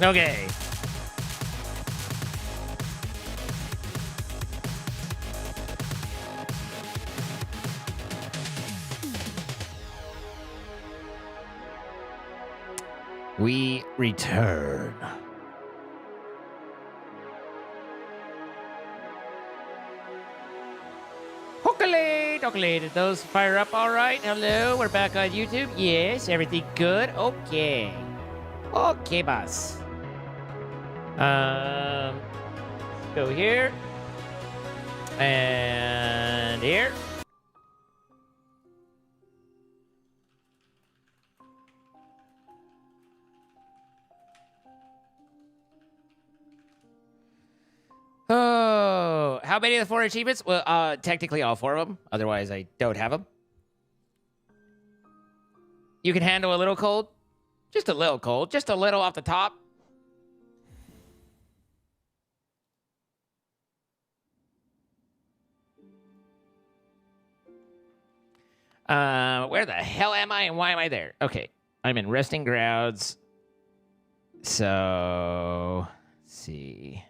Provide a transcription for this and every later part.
Okay. We return. Okay, did those fire up all right? Hello, we're back on YouTube. Yes, everything good? Okay. Okay, boss. Go here. And here. Oh, how many of the 4 achievements? Well, technically all 4 of them. Otherwise, I don't have them. You can handle a little cold. Just a little cold. Just a little off the top. Where the hell am I and why am I there? Okay. I'm in resting grounds. So, let's see.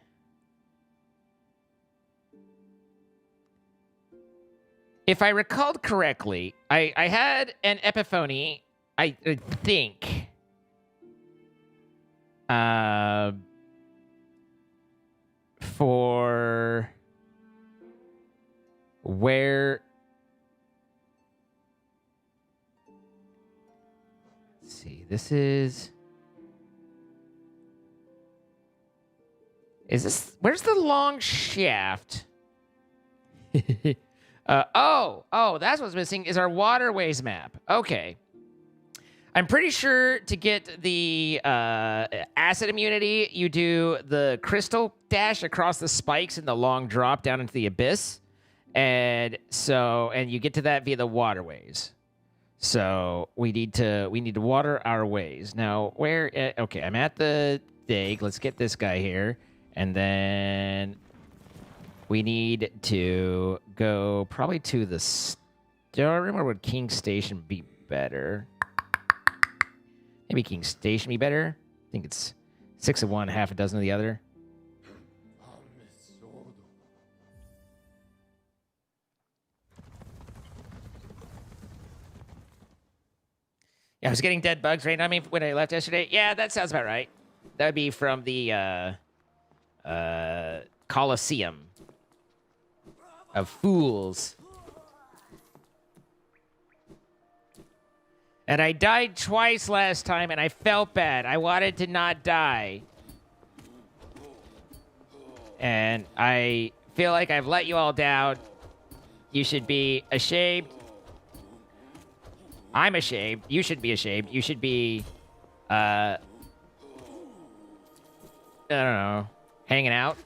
If I recalled correctly, I had an epiphany, I think. For where... Let's see, this is... Is this... Where's the long shaft? Oh, that's what's missing is our waterways map. Okay. I'm pretty sure to get the acid immunity, you do the crystal dash across the spikes and the long drop down into the abyss. And you get to that via the waterways. So we need to water our ways. Now, where okay, I'm at the dig. Let's get this guy here. And then we need to go probably to the storeroom, or would King Station be better? Maybe King Station be better. I think it's 6 of one, half a dozen of the other. Yeah, I was getting dead bugs right on me when I left yesterday. Yeah, that sounds about right. That would be from the Colosseum of Fools. And I died twice last time, and I felt bad. I wanted to not die. And I feel like I've let you all down. You should be ashamed. I'm ashamed. You should be ashamed. You should be, I don't know, hanging out.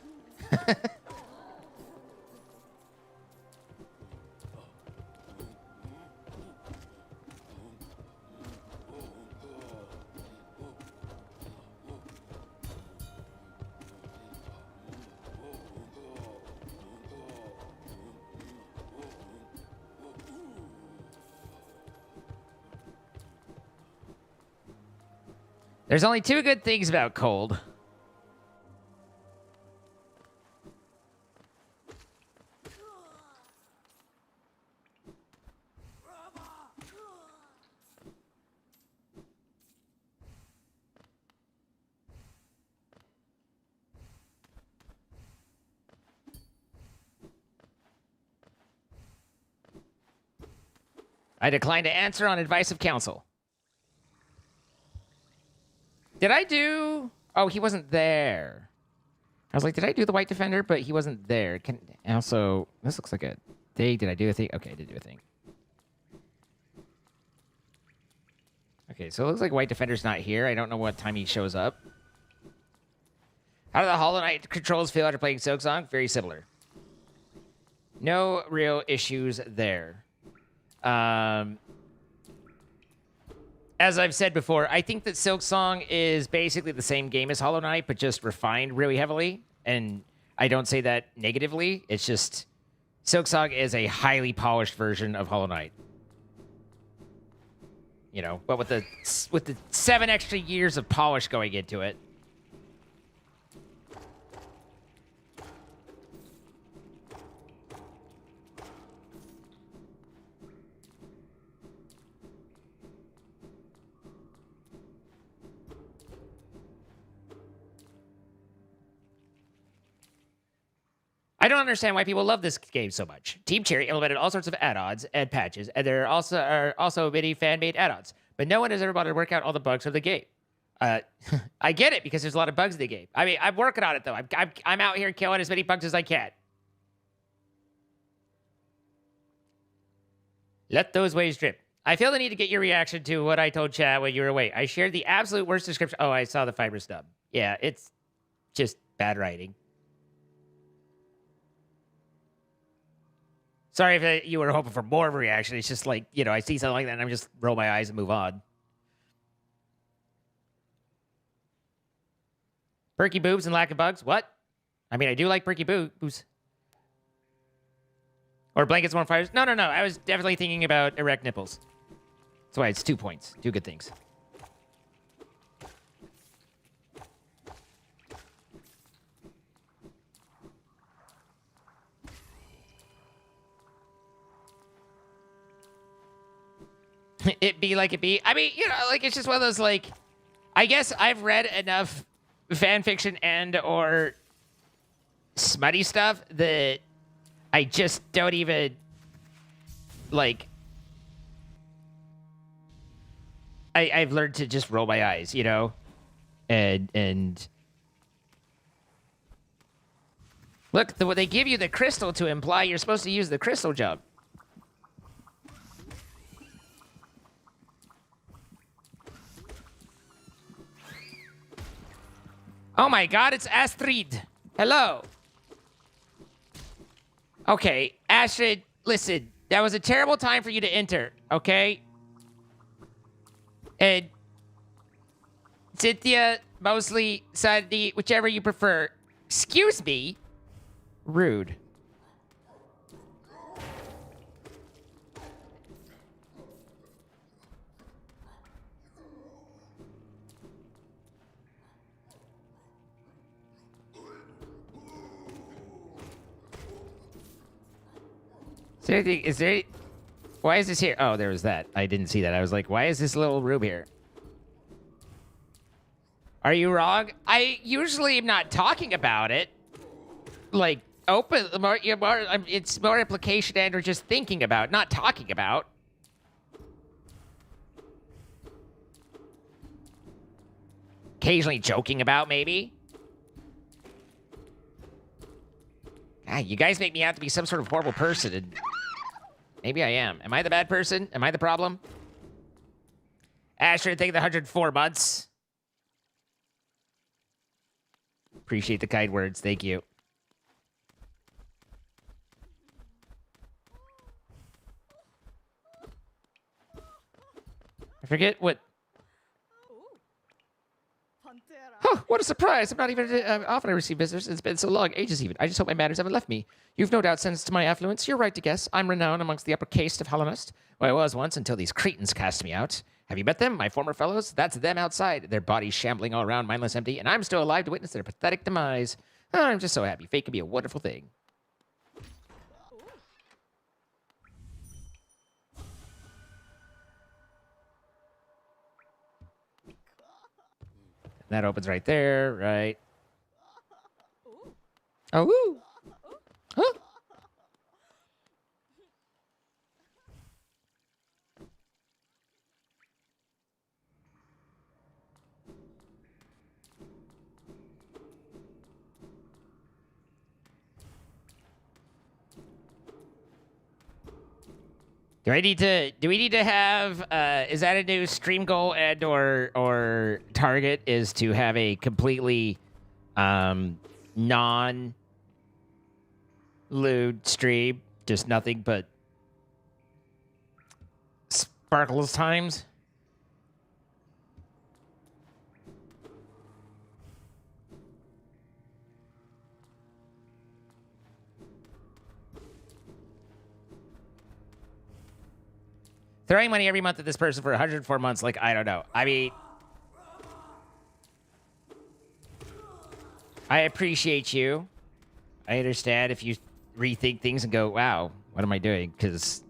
There's only 2 good things about cold. I decline to answer on advice of counsel. Did I do... Oh, he wasn't there. I was like, did I do the White Defender? But he wasn't there. Also, this looks like a thing. Did I do a thing? Okay, I did do a thing. Okay, so it looks like White Defender's not here. I don't know what time he shows up. How do the Hollow Knight controls feel after playing Silksong? Very similar. No real issues there. As I've said before, I think that Silksong is basically the same game as Hollow Knight, but just refined really heavily. And I don't say that negatively. It's just Silksong is a highly polished version of Hollow Knight. You know, but with the 7 extra years of polish going into it. I don't understand why people love this game so much. Team Cherry implemented all sorts of add-ons and patches, and there are also many fan-made add-ons. But no one has ever bothered to work out all the bugs of the game. I get it because there's a lot of bugs in the game. I mean, I'm working on it though. I'm out here killing as many bugs as I can. Let those waves drip. I feel the need to get your reaction to what I told Chad when you were away. I shared the absolute worst description. Oh, I saw the fiber stub. Yeah, it's just bad writing. Sorry if you were hoping for more of a reaction. It's just like, you know, I see something like that and I'm just roll my eyes and move on. Perky boobs and lack of bugs? What? I mean, I do like perky boobs. Or blankets, warm fires? No. I was definitely thinking about erect nipples. That's why it's 2 points. Two good things. It be like it be. I mean, you know, like, it's just one of those, like, I guess I've read enough fan fiction and or smutty stuff that I just don't even, like, I've learned to just roll my eyes, you know? And look, they give you the crystal to imply you're supposed to use the crystal jump. Oh my god, it's Astrid. Hello. Okay, Astrid, listen. That was a terrible time for you to enter, okay? And Cynthia, mostly Sandy, whichever you prefer. Excuse me? Rude. Is there... Why is this here? Oh, there was that. I didn't see that. I was like, why is this little room here? Are you wrong? I usually am not talking about it. Like, open... It's more implication and or just thinking about, not talking about. Occasionally joking about, maybe. God, you guys make me out to be some sort of horrible person, and... Maybe I am. Am I the bad person? Am I the problem? Asher, take the 104 months. Appreciate the kind words. Thank you. I forget what... Huh, what a surprise. I'm not even often I receive visitors. It's been so long, ages even. I just hope my manners haven't left me. You've no doubt sensed my affluence. You're right to guess. I'm renowned amongst the upper caste of Hellenist. Well, I was once until these cretins cast me out. Have you met them, my former fellows? That's them outside. Their bodies shambling all around, mindless empty, and I'm still alive to witness their pathetic demise. Oh, I'm just so happy. Fate can be a wonderful thing. That opens right there, right? Oh, woo! Huh? Do we need to have, is that a new stream goal and or target, is to have a completely, non-lewd stream? Just nothing but sparkles times? Throwing money every month at this person for 104 months, like, I don't know. I mean, I appreciate you. I understand if you rethink things and go, wow, what am I doing? Because...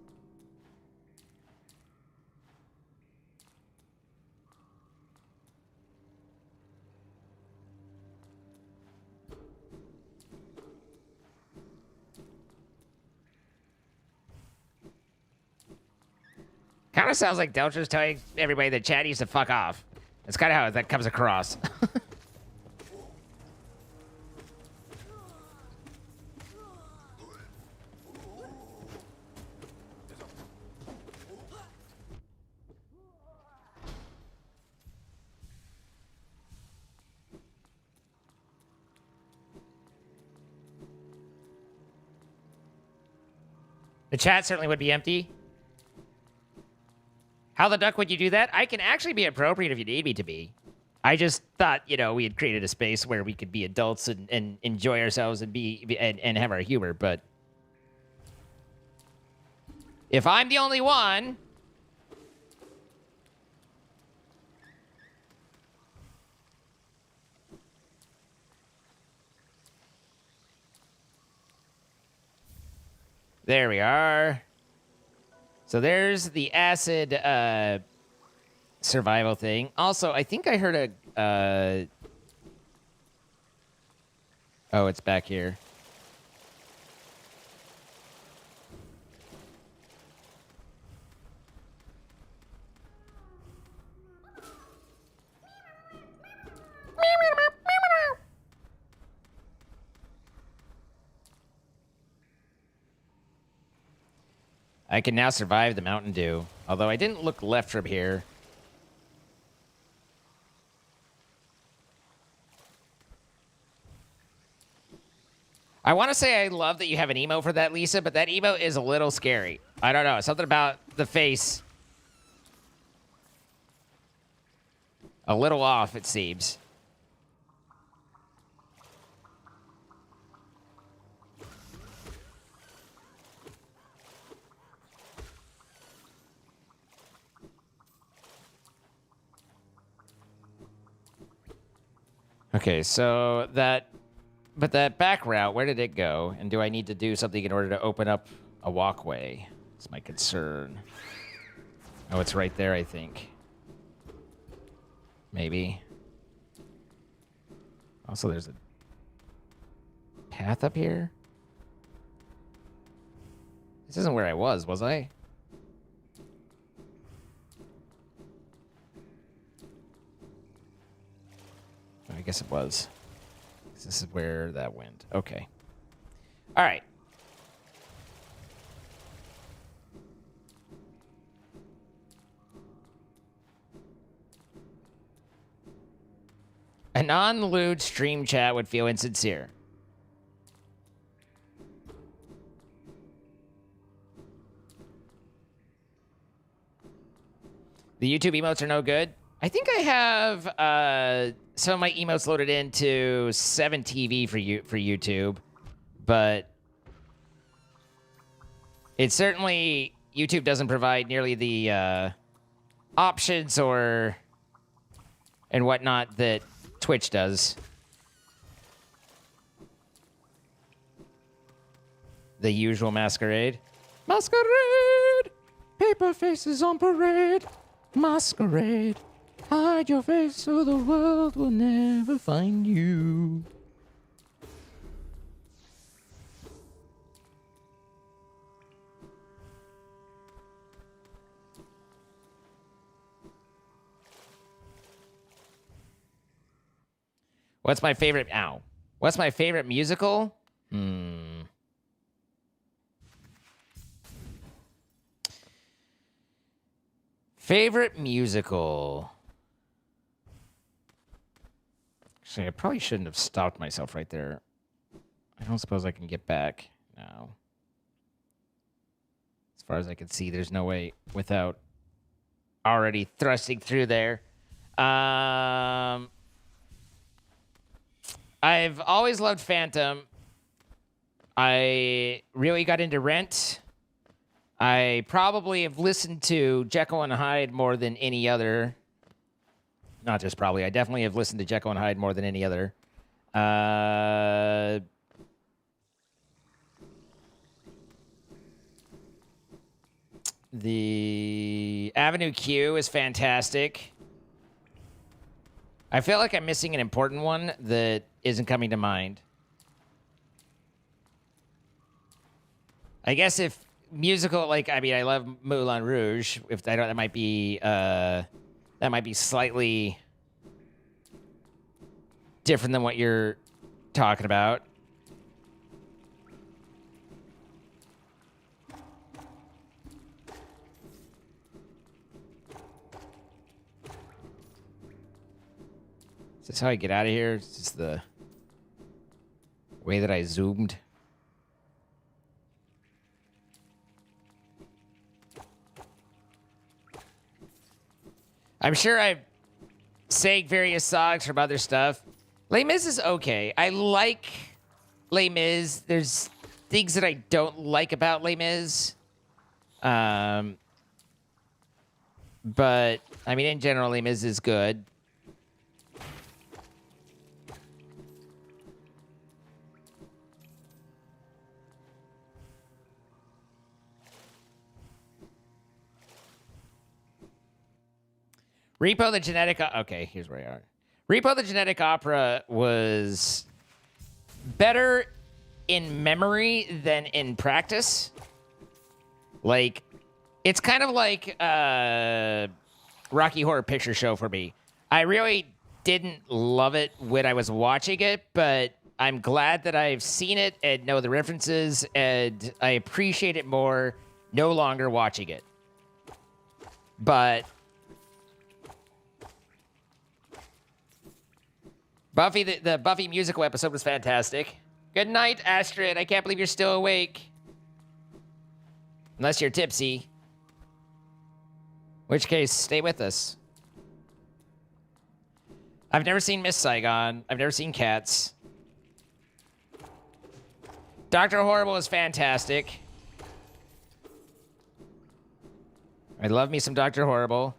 Kind of sounds like Deltra's telling everybody that Chad needs to fuck off. That's kind of how that comes across. The chat certainly would be empty. How the duck would you do that? I can actually be appropriate if you need me to be. I just thought, you know, we had created a space where we could be adults and enjoy ourselves and and have our humor, but if I'm the only one, there we are. So there's the acid survival thing. Also, I think I heard a... oh, it's back here. I can now survive the Mountain Dew, although I didn't look left from here. I want to say I love that you have an emo for that, Lisa, but that emo is a little scary. I don't know. Something about the face. A little off, it seems. Okay, so that back route, where did it go? And do I need to do something in order to open up a walkway? That's my concern. Oh, it's right there, I think. Maybe. Also, there's a path up here. This isn't where I was I? I guess it was. This is where that went. Okay. All right. A non-lewd stream chat would feel insincere. The YouTube emotes are no good. I think I have some of my emotes loaded into 7TV for YouTube, but it certainly YouTube doesn't provide nearly the options and whatnot that Twitch does. The usual masquerade. Masquerade! Paper faces on parade. Masquerade. Hide your face so the world will never find you. What's my favorite... Ow. What's my favorite musical? Favorite musical... Actually, I probably shouldn't have stopped myself right there. I don't suppose I can get back now. As far as I can see, there's no way without already thrusting through there. I've always loved Phantom. I really got into Rent. I probably have listened to Jekyll and Hyde more than any other. Not just probably. I definitely have listened to Jekyll and Hyde more than any other. The Avenue Q is fantastic. I feel like I'm missing an important one that isn't coming to mind. I guess if musical, like, I mean, I love Moulin Rouge. If I don't, that might be slightly different than what you're talking about. Is this how I get out of here? Is this the way that I zoomed? I'm sure I've sang various songs from other stuff. Les Mis is okay. I like Les Mis. There's things that I don't like about Les Mis. But, I mean, in general, Les Mis is good. Repo the Genetic... Okay, here's where we are. Repo the Genetic Opera was better in memory than in practice. Like, it's kind of like Rocky Horror Picture Show for me. I really didn't love it when I was watching it, but I'm glad that I've seen it and know the references, and I appreciate it more no longer watching it. But... Buffy, the Buffy musical episode was fantastic. Good night, Astrid. I can't believe you're still awake. Unless you're tipsy. In which case, stay with us. I've never seen Miss Saigon. I've never seen Cats. Dr. Horrible is fantastic. I love me some Dr. Horrible.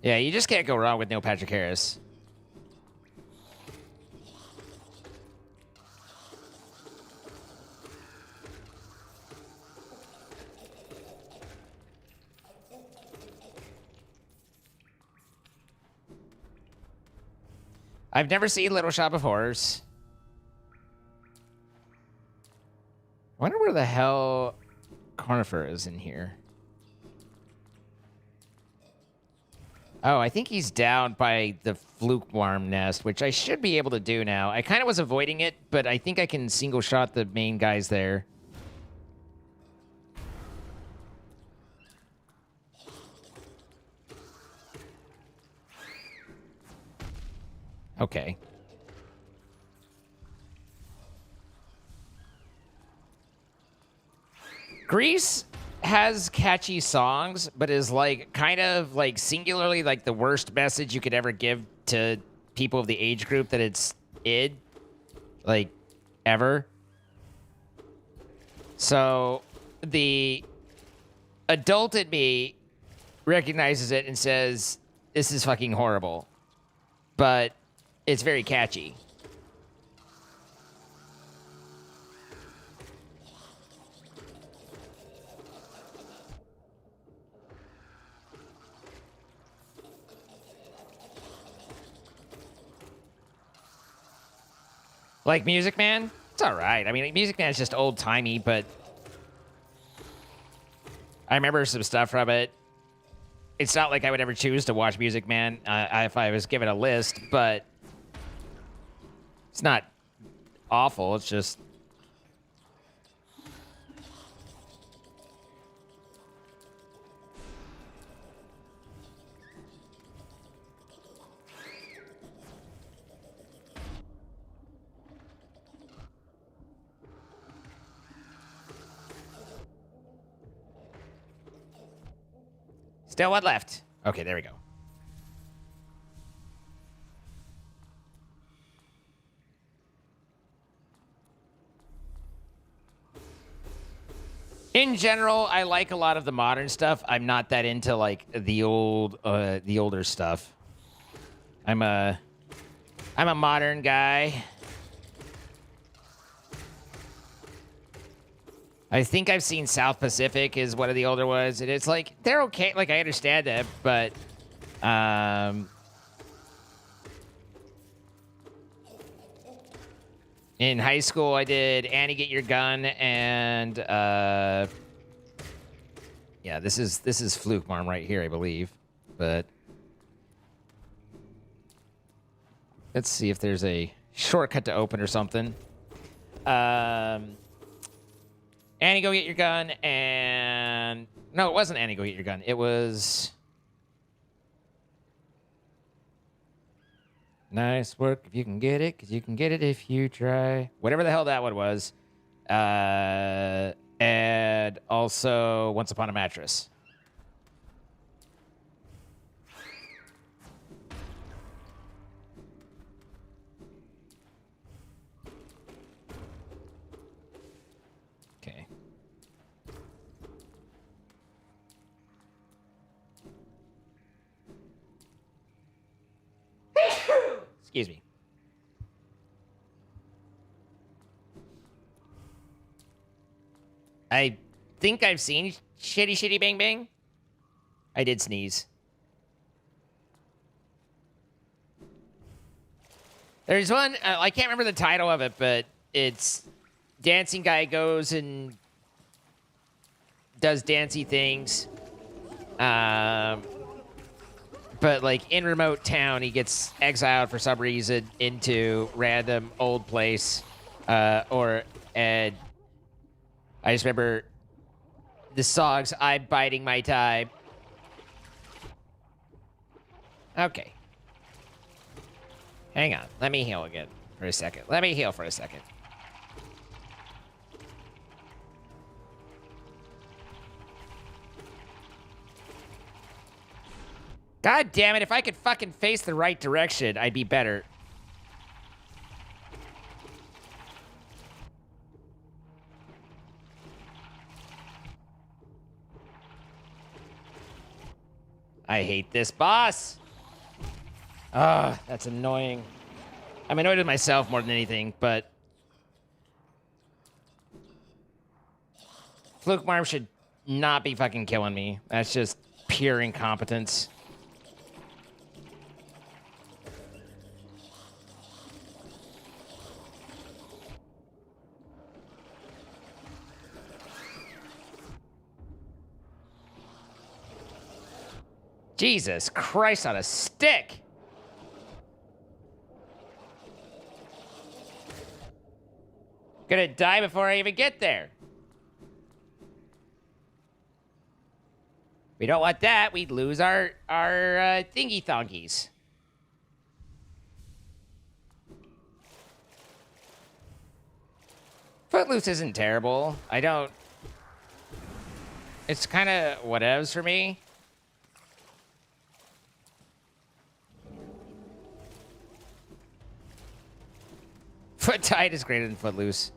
Yeah, you just can't go wrong with Neil Patrick Harris. I've never seen Little Shop of Horrors. I wonder where the hell Conifer is in here. Oh, I think he's down by the fluke worm nest, which I should be able to do now. I kind of was avoiding it, but I think I can single shot the main guys there. Okay. Grease has catchy songs, but is like kind of like singularly like the worst message you could ever give to people of the age group that it's id, like ever. So the adult in me recognizes it and says, "This is fucking horrible," but it's very catchy. Like Music Man? It's all right. I mean, Music Man is just old-timey, but I remember some stuff from it. It's not like I would ever choose to watch Music Man if I was given a list, but it's not awful. It's just... Still one left. Okay, there we go. In general, I like a lot of the modern stuff. I'm not that into like the older stuff. I'm a modern guy. I think I've seen South Pacific is one of the older ones, and it's like they're okay. Like I understand them, but in high school I did Annie Get Your Gun and yeah, this is Fluke Marm right here, I believe. But let's see if there's a shortcut to open or something. Annie, Go Get Your Gun, and... No, it wasn't Annie, Go Get Your Gun. It was... Nice work if you can get it, because you can get it if you try. Whatever the hell that one was. And also Once Upon a Mattress. Okay. Excuse me. I think I've seen Shitty Shitty Bang Bang. I did sneeze. There's one, I can't remember the title of it, but it's dancing guy goes and does dancey things. But like in remote town, he gets exiled for some reason into random old place. And I just remember the songs, I'm Biding My Time. Okay. Hang on. Let me heal again for a second. Let me heal for a second. God damn it, if I could fucking face the right direction, I'd be better. I hate this boss. Ugh, that's annoying. I'm annoyed with myself more than anything, but... Fluke Marm should not be fucking killing me. That's just pure incompetence. Jesus Christ on a stick! Gonna die before I even get there. We don't want that. We'd lose our thingy thonkies. Footloose isn't terrible. I don't... It's kind of whatevs for me. Foot tight is greater than Footloose.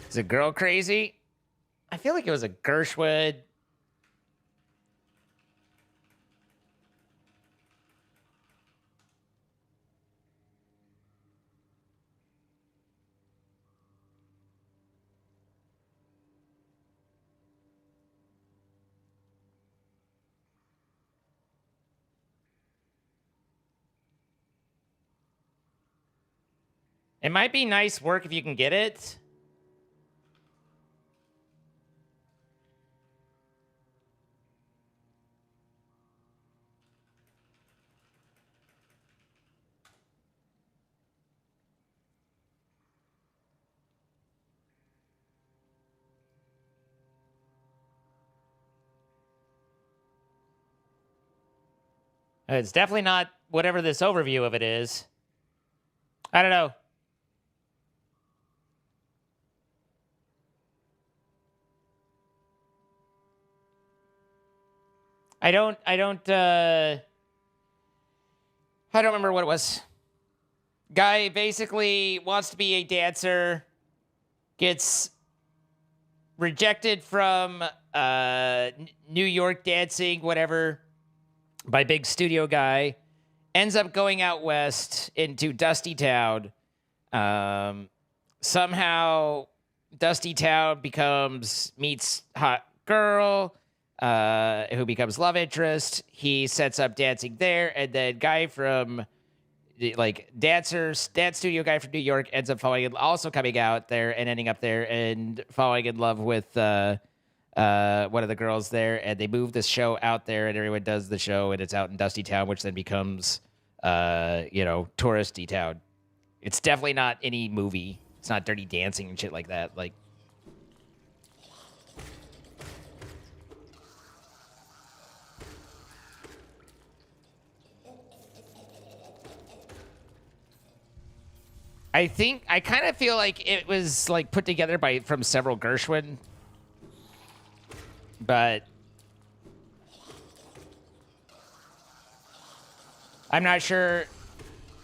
Is a girl crazy? I feel like it was a Gershwood. It might be nice work if you can get it. It's definitely not whatever this overview of it is. I don't know. I don't remember what it was. Guy basically wants to be a dancer, gets rejected from New York dancing, whatever, by big studio guy, ends up going out west into Dusty Town. Somehow Dusty Town meets hot girl, who becomes love interest. He sets up dancing there, and then guy from like dance studio guy from New York ends up also coming out there and ending up there and falling in love with one of the girls there, and they move this show out there, and everyone does the show, and it's out in Dusty Town, which then becomes touristy town. It's definitely not any movie. It's not Dirty Dancing and shit like that. Like, I kind of feel like it was like put together from several Gershwin, but I'm not sure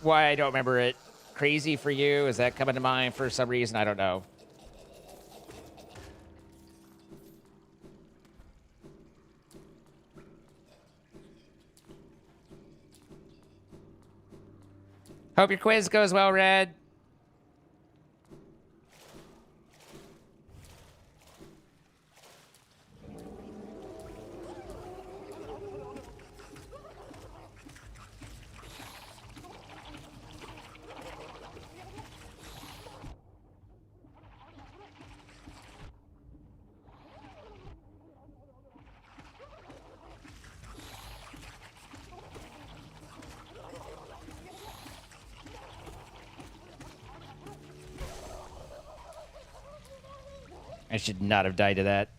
why I don't remember it. Crazy for You, is that coming to mind for some reason? I don't know. Hope your quiz goes well, Red. I should not have died to that.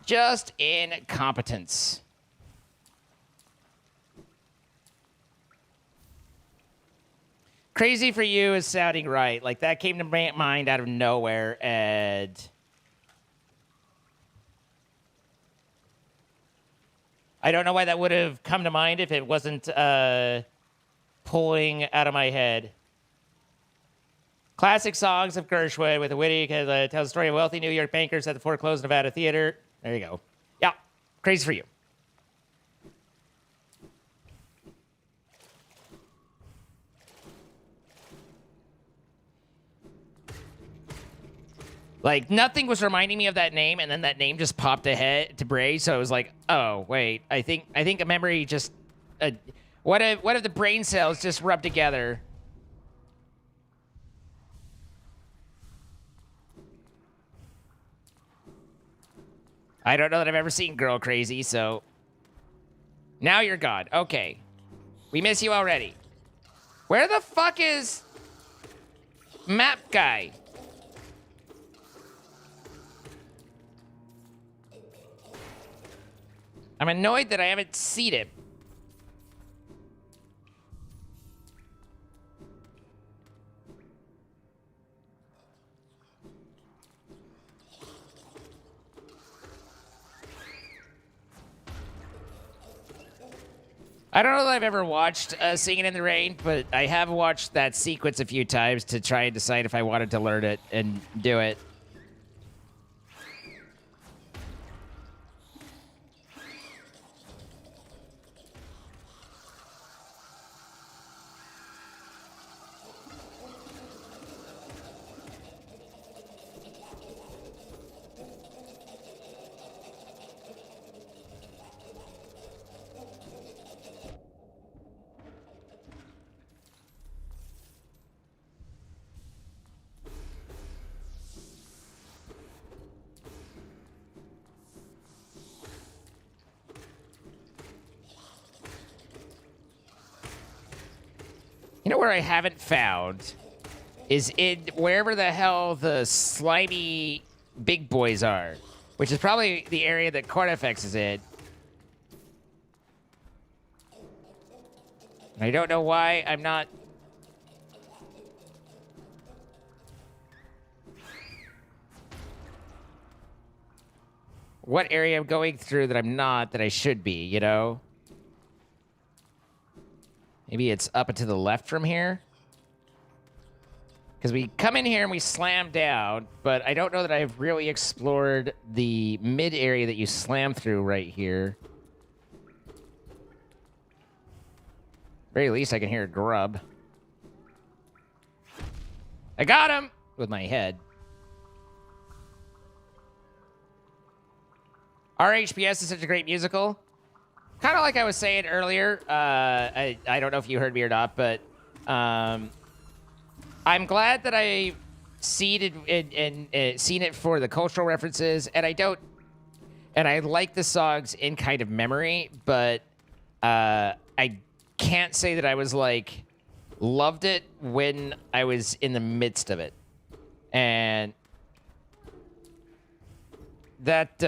Just incompetence. Crazy for You is sounding right. Like, that came to my mind out of nowhere, and I don't know why that would have come to mind if it wasn't pulling out of my head. Classic songs of Gershwin with a witty, tells the story of wealthy New York bankers at the foreclosed Nevada theater. There you go. Yeah, Crazy for You. Like, nothing was reminding me of that name, and then that name just popped ahead to Bray, so I was like, oh, wait, I think a memory just... what if the brain cells just rubbed together? I don't know that I've ever seen Girl Crazy, so... Now you're gone. Okay. We miss you already. Where the fuck is... Map Guy? I'm annoyed that I haven't seen him. I don't know that I've ever watched Singing in the Rain, but I have watched that sequence a few times to try and decide if I wanted to learn it and do it. You know where I haven't found is in wherever the hell the slimy big boys are, which is probably the area that Cornifex is in. I don't know why I'm not... What area I'm going through that I'm not, that I should be, you know? Maybe it's up and to the left from here? Because we come in here and we slam down, but I don't know that I've really explored the mid area that you slam through right here. Very least I can hear a grub. I got him with my head. RHPS is such a great musical. Kind of like I was saying earlier. I don't know if you heard me or not, but I'm glad that I seen it for the cultural references, and I like the songs in kind of memory, but I can't say that I was like loved it when I was in the midst of it, and that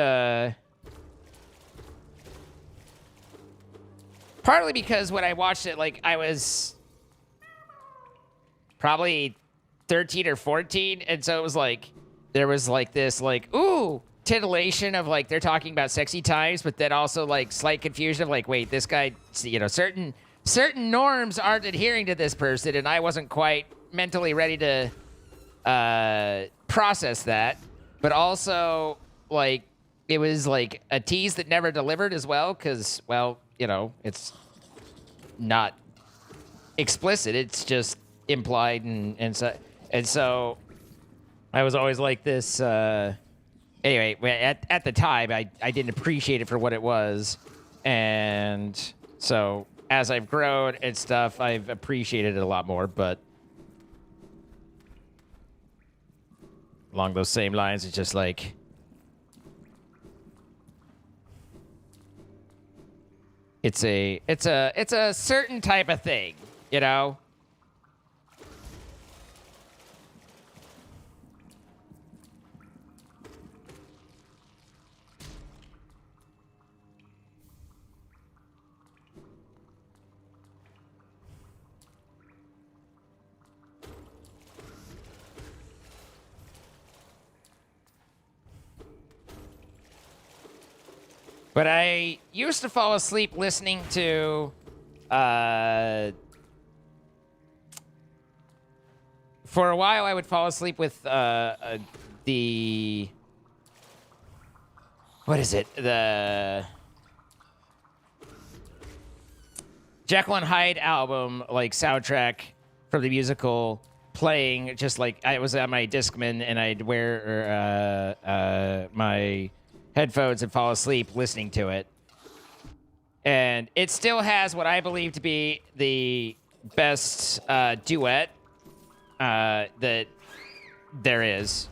partly because when I watched it, like I was probably 13 or 14, and so it was like there was like this like ooh titillation of like they're talking about sexy times, but then also like slight confusion of like, wait, this guy, you know, certain norms aren't adhering to this person, and I wasn't quite mentally ready to process that. But also like it was like a tease that never delivered as well, because, well, you know, it's not explicit, it's just implied, and so I was always like this. Anyway, at the time, I didn't appreciate it for what it was, and so as I've grown and stuff, I've appreciated it a lot more. But along those same lines, it's just like it's a certain type of thing, you know. But I used to fall asleep listening to, for a while I would fall asleep with, the, what is it? The Jekyll and Hyde album, like, soundtrack from the musical playing, just like, I was on my Discman, and I'd wear, my headphones and fall asleep listening to it. And it still has what I believe to be the best duet that there is.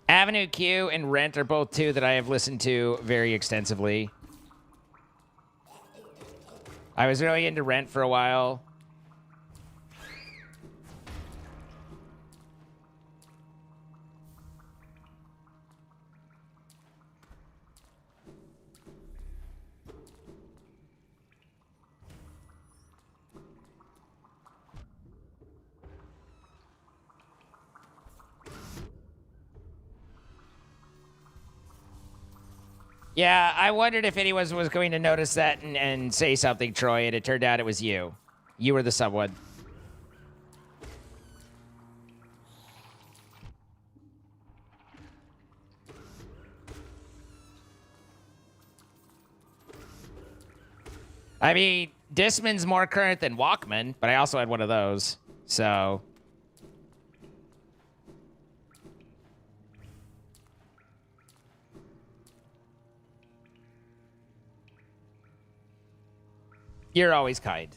Avenue Q and Rent are both two that I have listened to very extensively. I was really into Rent for a while. Yeah, I wondered if anyone was going to notice that and say something, Troy, and it turned out it was you. You were the someone. I mean, Discman's more current than Walkman, but I also had one of those, so... You're always kind.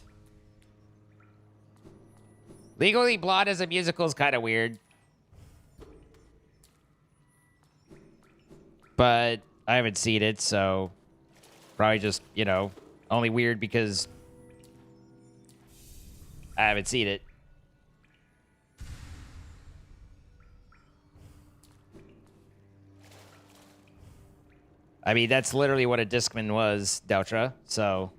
Legally Blonde as a musical is kind of weird. But I haven't seen it, so probably just, you know, only weird because I haven't seen it. I mean, that's literally what a Discman was, Doutra, so...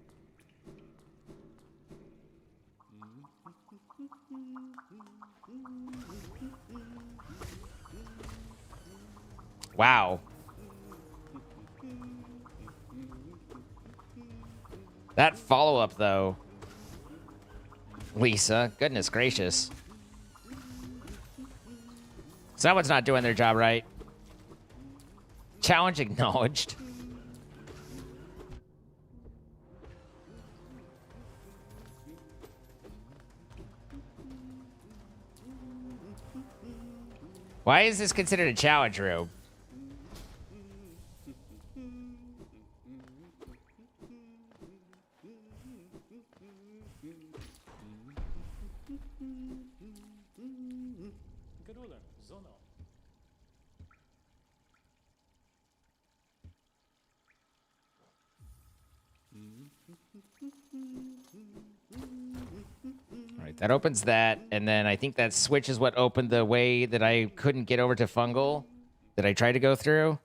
Wow. That follow-up, though, Lisa, goodness gracious. Someone's not doing their job right. Challenge acknowledged. Why is this considered a challenge room? All right, that opens that, and then I think that switch is what opened the way that I couldn't get over to fungal that I tried to go through.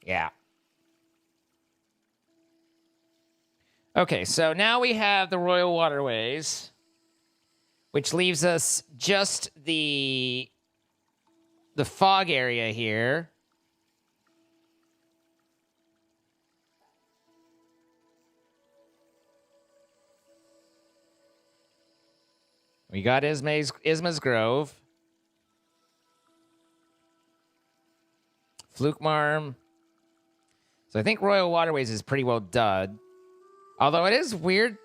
Yeah. Okay, so now we have the Royal Waterways, which leaves us just the fog area here. We got Isma's Grove. Flukemarm. So I think Royal Waterways is pretty well done. Although it is weird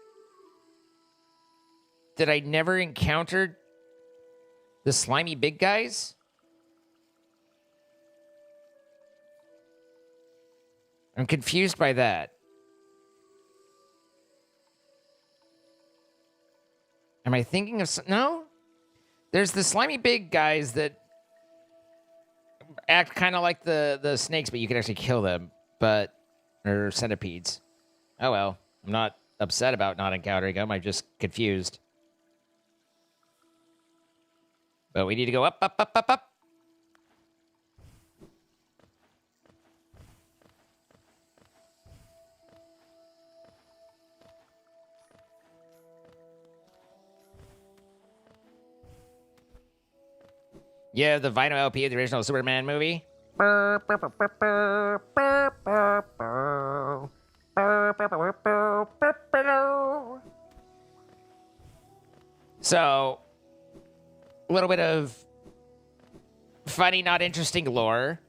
that I never encountered the slimy big guys. I'm confused by that. Am I thinking of... No? There's the slimy big guys that act kind of like the snakes, but you can actually kill them. But... Or centipedes. Oh well. I'm not upset about not encountering them. I'm just confused. But we need to go up, up, up, up, up. Yeah, the vinyl LP of the original Superman movie. So, a little bit of funny, not interesting lore.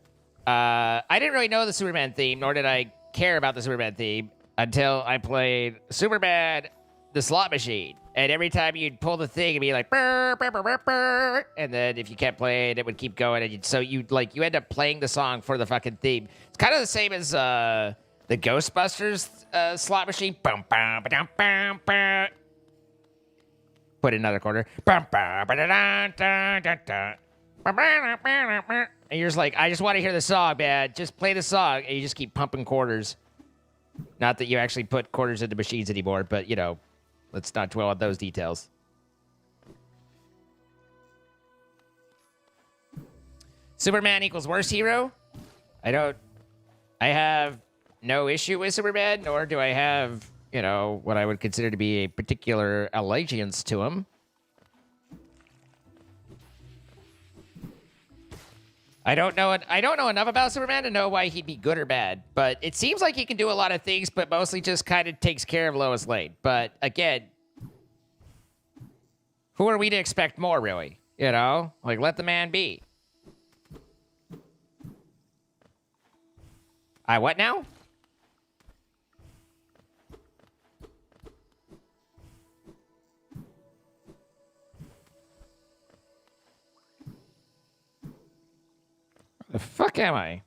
I didn't really know the Superman theme, nor did I care about the Superman theme until I played Superman, the slot machine. And every time you'd pull the thing, it'd be like, burr, burr, burr, burr, burr. And then if you kept playing, it would keep going. And so you end up playing the song for the fucking theme. It's kind of the same as the Ghostbusters slot machine. Bum, bum, ba-dum, bum, bum. Put in another quarter. Bum, bum, ba-da-dun, dun, dun, dun. And you're just like, I just want to hear the song, man. Just play the song. And you just keep pumping quarters. Not that you actually put quarters into machines anymore, but, you know, let's not dwell on those details. Superman equals worst hero? I have no issue with Superman, nor do I have, you know, what I would consider to be a particular allegiance to him. I don't know enough about Superman to know why he'd be good or bad, but it seems like he can do a lot of things, but mostly just kind of takes care of Lois Lane. But again, who are we to expect more, really? You know? Like, let the man be. What now? The fuck am I?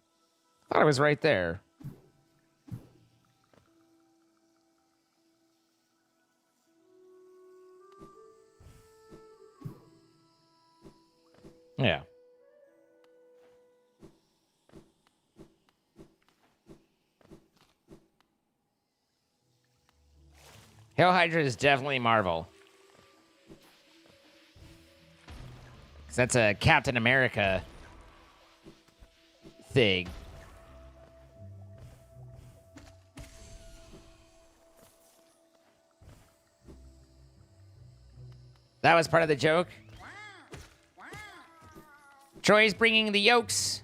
Thought I was right there. Yeah. Hail Hydra is definitely Marvel. 'Cause that's a Captain America thing. That was part of the joke. Troy's bringing the yolks.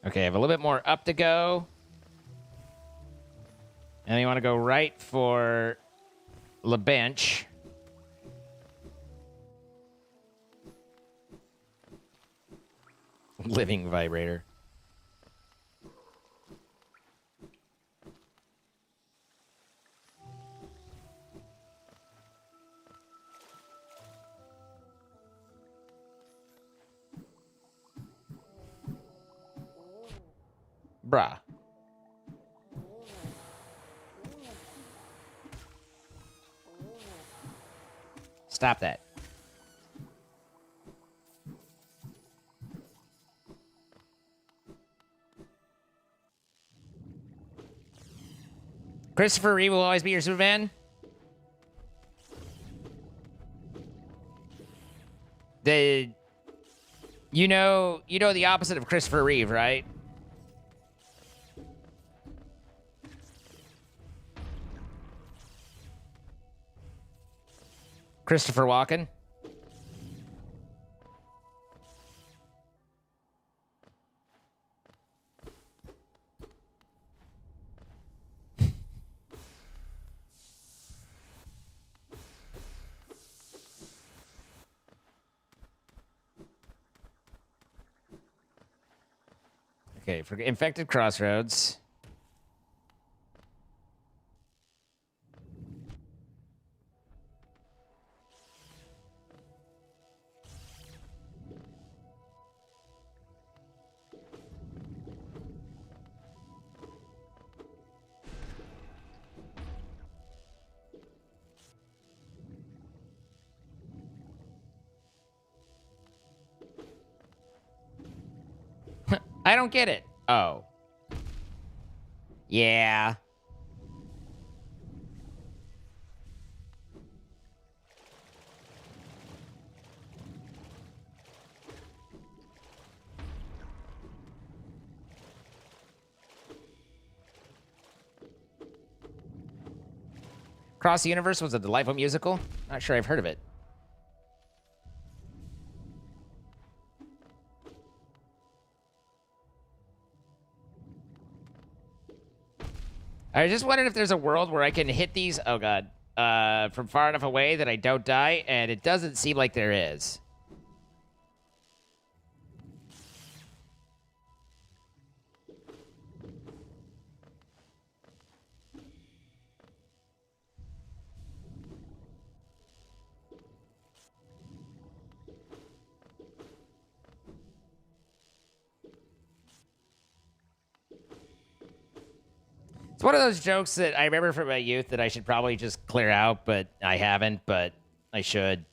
Okay, I have a little bit more up to go. And you want to go right for the bench. Living vibrator. Bruh. Stop that. Christopher Reeve will always be your Superman. You know the opposite of Christopher Reeve, right? Christopher Walken. Okay, for infected crossroads. I don't get it. Oh. Yeah. Cross the Universe was a delightful musical. Not sure I've heard of it. I just wondered if there's a world where I can hit these, oh god, from far enough away that I don't die, and it doesn't seem like there is. It's one of those jokes that I remember from my youth that I should probably just clear out, but I haven't, but I should.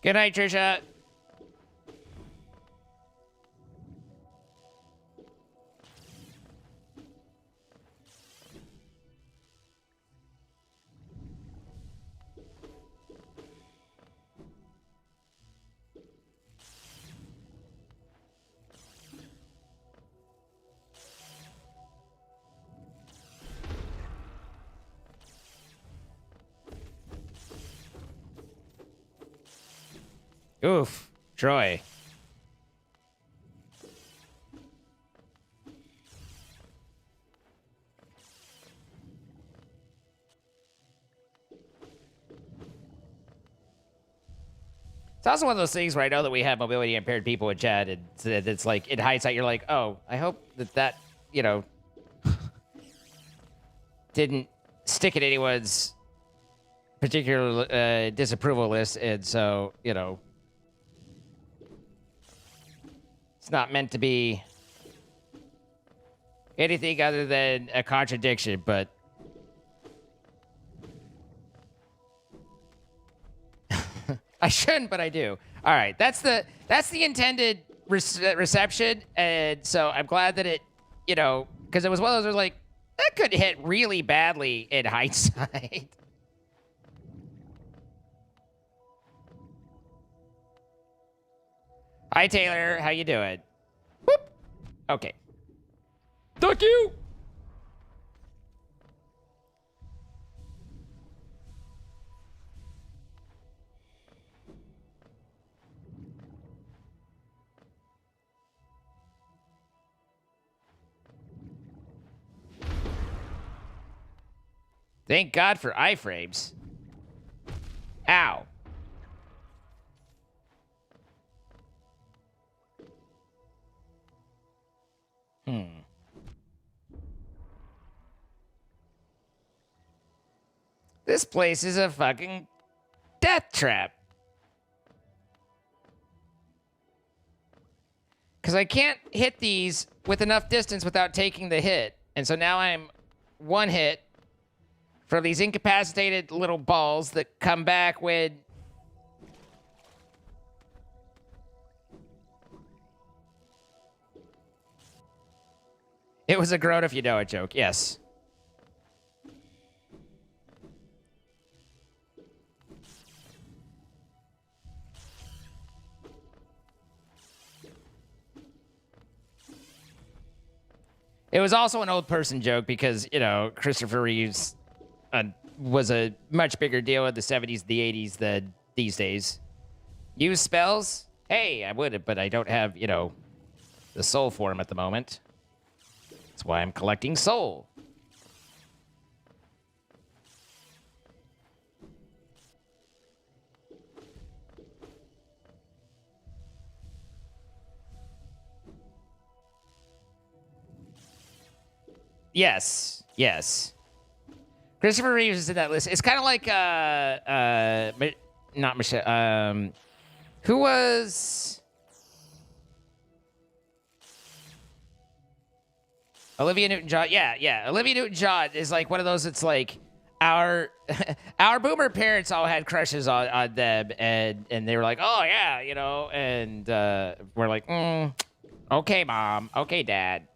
Good night, Trisha. Oof, Troy. It's also one of those things where I know that we have mobility impaired people in chat, and it's like, in hindsight, you're like, oh, I hope that, you know, didn't stick in anyone's particular disapproval list, and so, you know, it's not meant to be anything other than a contradiction, but I shouldn't, but I do. All right, that's the intended reception, and so I'm glad that it, you know, because it was one of those like that could hit really badly in hindsight. Hi Taylor, how you doing? Whoop. Okay. Duck you! Thank God for iframes. Ow. This place is a fucking death trap. Because I can't hit these with enough distance without taking the hit. And so now I'm one hit from these incapacitated little balls that come back when... It was a grown if you know it joke, yes. It was also an old person joke because, you know, Christopher Reeves was a much bigger deal in the 70s, the 80s than these days. Use spells? Hey, I would, but I don't have, you know, the soul for him at the moment. That's why I'm collecting soul. Yes, yes. Christopher Reeves is in that list. It's kind of like, not Michelle, who was... Olivia Newton-John. Yeah. Olivia Newton-John is like one of those that's like, our boomer parents all had crushes on them, and they were like, oh, yeah, you know, and we're like, okay, Mom, okay, Dad.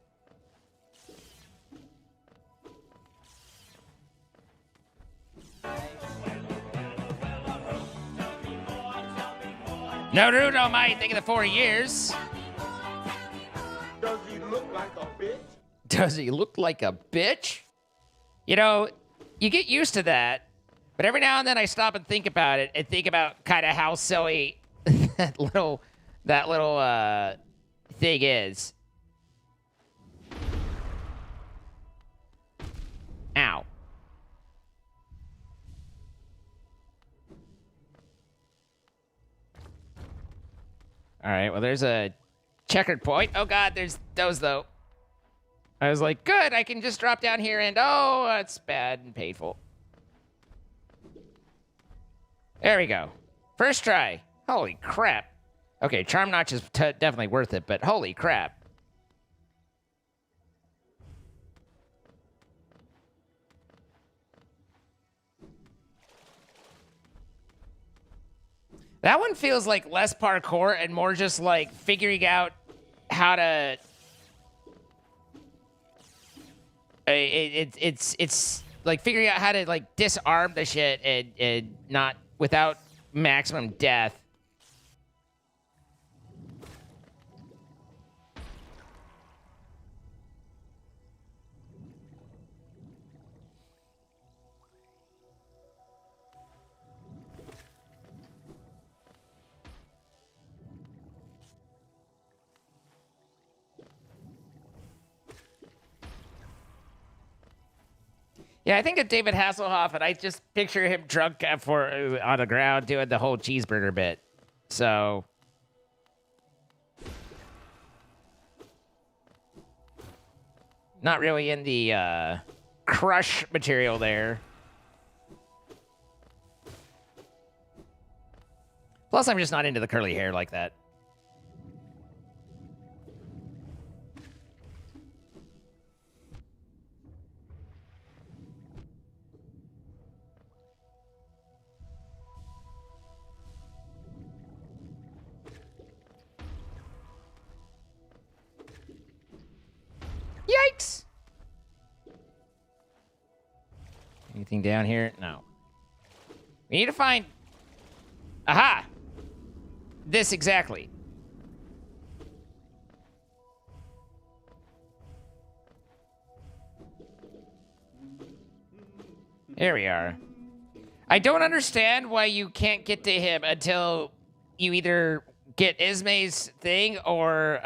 Naruto might think of the 4 years. Does he look like a bitch? Does he look like a bitch? You know, you get used to that, but every now and then I stop and think about it and think about kind of how silly that little thing is. Ow. All right, well, there's a checkered point. Oh, God, there's those, though. I was like, good, I can just drop down here and, oh, that's bad and painful. There we go. First try. Holy crap. Okay, Charm Notch is definitely worth it, but holy crap. That one feels like less parkour and more just like figuring out how to... It's like figuring out how to like disarm the shit and not without maximum death. Yeah, I think of David Hasselhoff, and I just picture him drunk on the ground doing the whole cheeseburger bit. So, not really in the crush material there. Plus, I'm just not into the curly hair like that. Yikes! Anything down here? No. We need to find... Aha! This exactly. Here we are. I don't understand why you can't get to him until you either get Ismay's thing or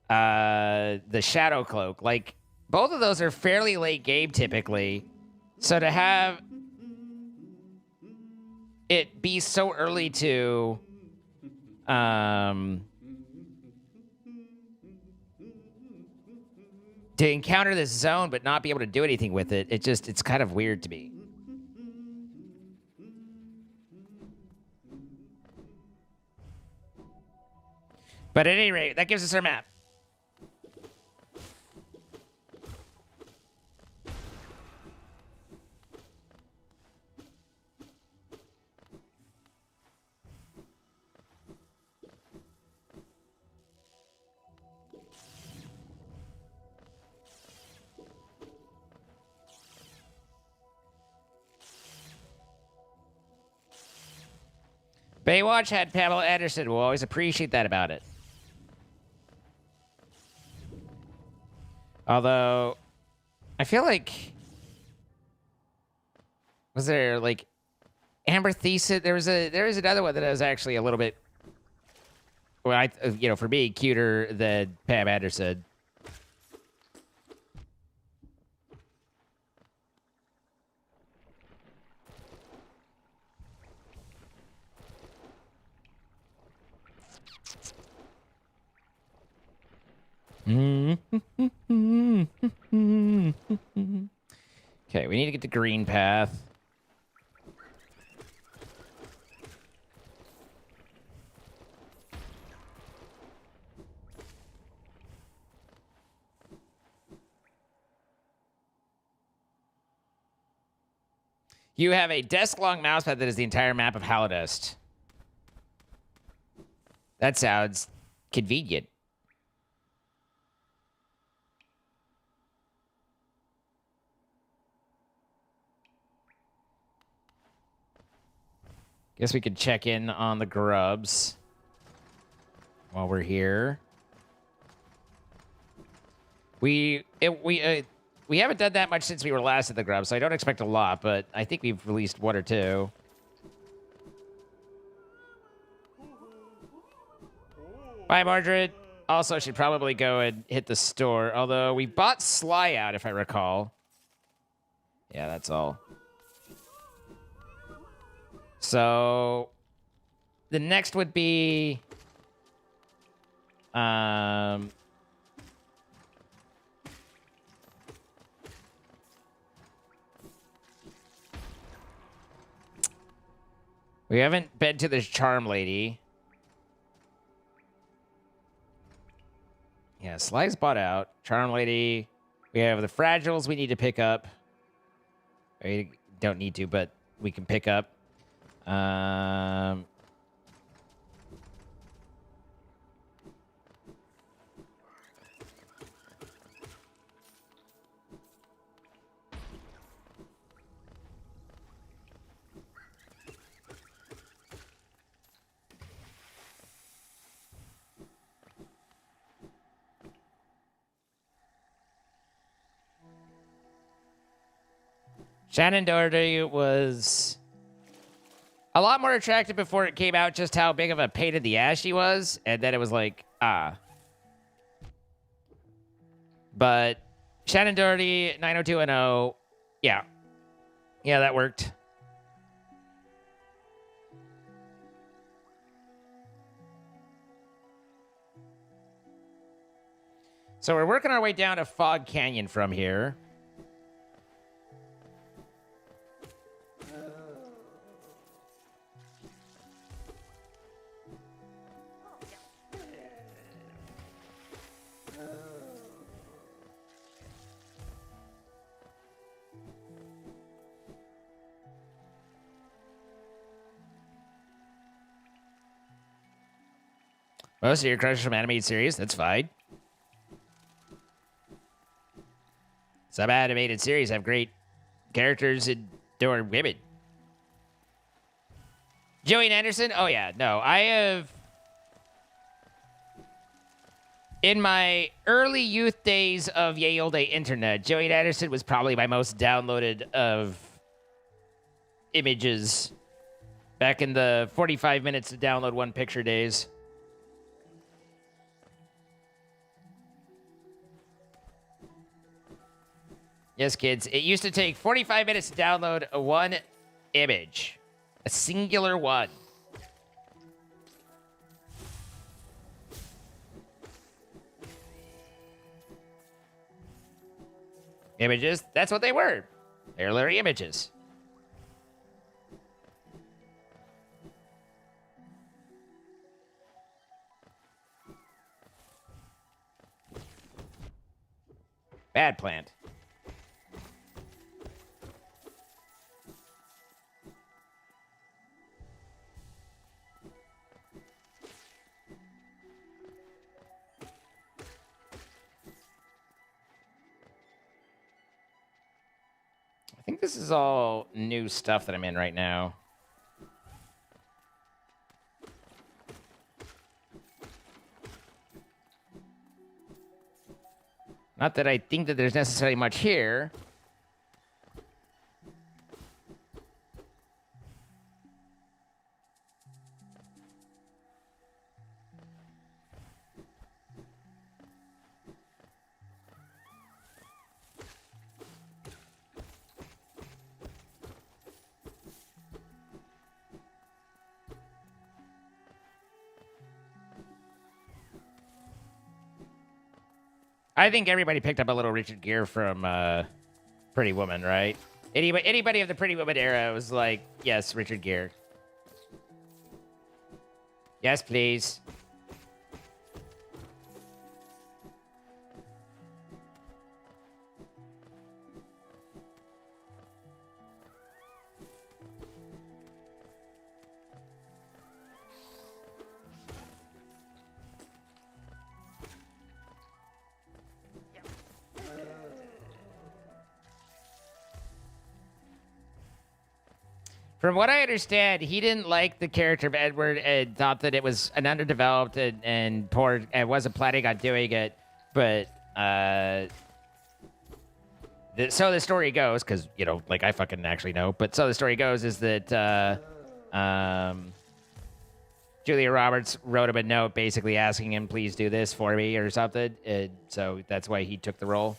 the Shadow Cloak. Like, both of those are fairly late game typically. So to have it be so early to encounter this zone but not be able to do anything with it, it's kind of weird to me. But at any rate, that gives us our map. Baywatch had Pamela Anderson. We'll always appreciate that about it. Although, I feel like... Was there, like... Amber Thesis? There was another one that was actually a little bit... Well, for me, cuter than Pam Anderson. Okay, we need to get the green path. You have a desk-long mousepad that is the entire map of Halidust. That sounds convenient. Guess we could check in on the grubs while we're here. We haven't done that much since we were last at the grubs, so I don't expect a lot, but I think we've released one or two. Bye, Margaret. Also, should probably go and hit the store, although we bought Sly out, if I recall. Yeah, that's all. So, the next would be... we haven't been to the Charm Lady. Yeah, Sly's bought out. Charm Lady. We have the Fragiles we need to pick up. We don't need to, but we can pick up. Shannon Doherty was a lot more attractive before it came out just how big of a pain in the ass she was, and then it was like, ah. But Shannon Doherty, 90210, yeah. Yeah, that worked. So we're working our way down to Fog Canyon from here. Most of your crushes from animated series, that's fine. Some animated series have great characters and adore women. Joey Anderson? Oh, yeah. No, I have... In my early youth days of Ye Olde Internet, Joey Anderson was probably my most downloaded of images back in the 45 minutes to download one picture days. Yes, kids. It used to take 45 minutes to download one image. A singular one. Images, that's what they were. They're literally images. Bad plant. I think this is all new stuff that I'm in right now. Not that I think that there's necessarily much here. I think everybody picked up a little Richard Gere from Pretty Woman, right? Anybody of the Pretty Woman era was like, yes, Richard Gere. Yes, please. From what I understand, he didn't like the character of Edward and thought that it was an underdeveloped and poor and wasn't planning on doing it. But so the story goes, because you know, like I fucking actually know. But so the story goes is that Julia Roberts wrote him a note basically asking him, "Please do this for me" or something. And so that's why he took the role.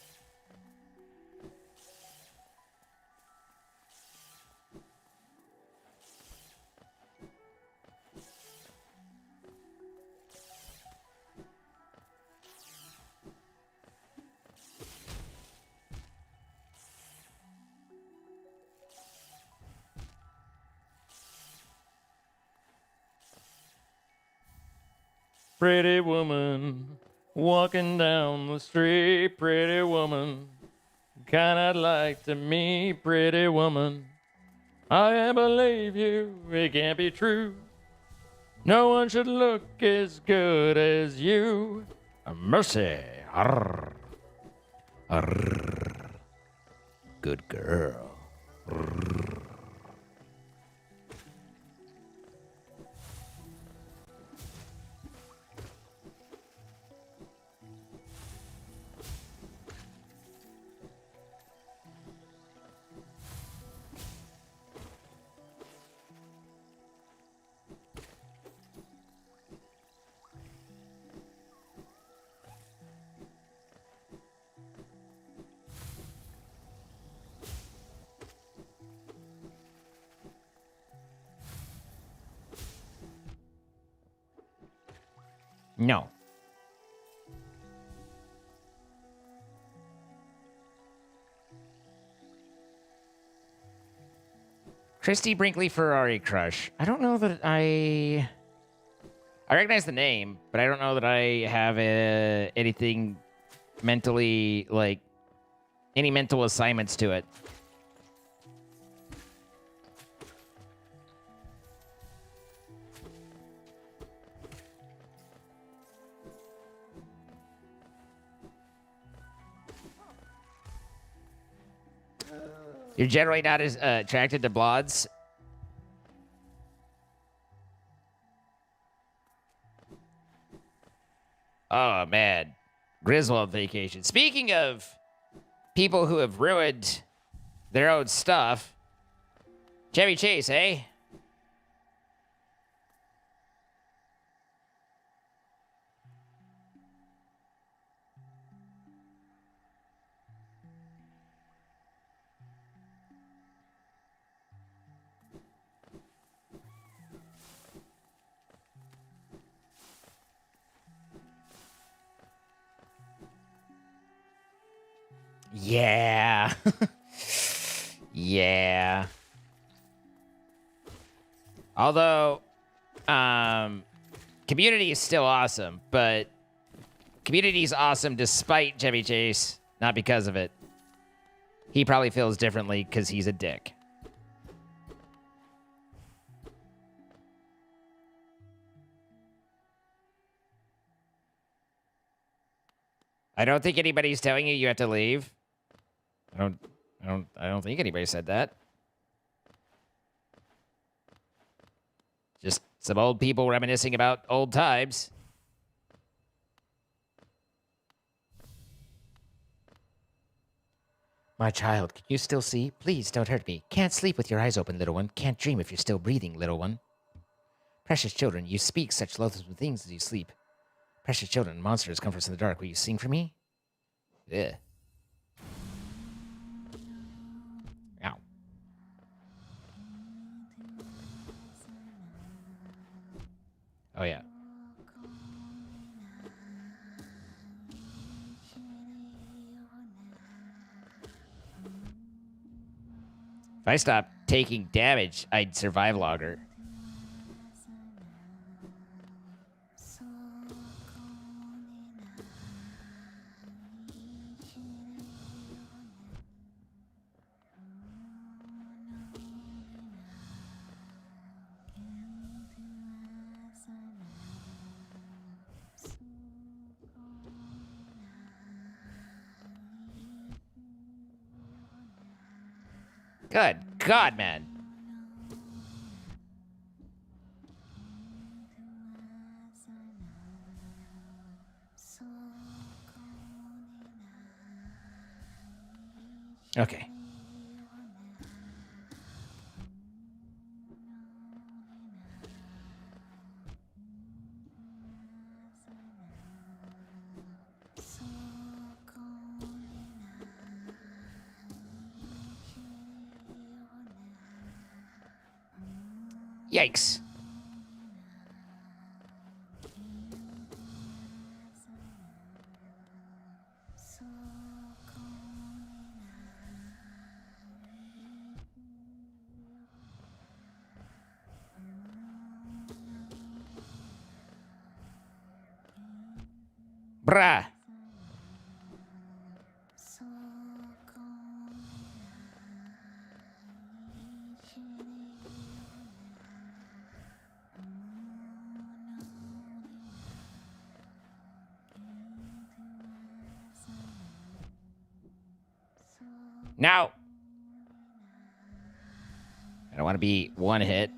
Pretty woman, walking down the street, pretty woman, kinda like to me, pretty woman. I can't believe you, it can't be true. No one should look as good as you. Mercy. Arr. Arr. Good girl. Arr. No. Christy Brinkley Ferrari crush. I don't know that I recognize the name, but I don't know that I have anything mentally, like, any mental assignments to it. You're generally not as attracted to blondes. Oh, man. Griswold vacation. Speaking of people who have ruined their own stuff, Chevy Chase, eh? Yeah. Yeah. Although, Community is still awesome, but Community is awesome despite Chevy Chase, not because of it. He probably feels differently because he's a dick. I don't think anybody's telling you have to leave. I don't think anybody said that. Just some old people reminiscing about old times. My child, can you still see? Please don't hurt me. Can't sleep with your eyes open, little one. Can't dream if you're still breathing, little one. Precious children, you speak such loathsome things as you sleep. Precious children, monsters come for us in the dark. Will you sing for me? Ugh. Ow. Oh, yeah. If I stopped taking damage, I'd survive longer. Good God, man. Okay. Yikes. Bruh. No. I don't want to be one hit.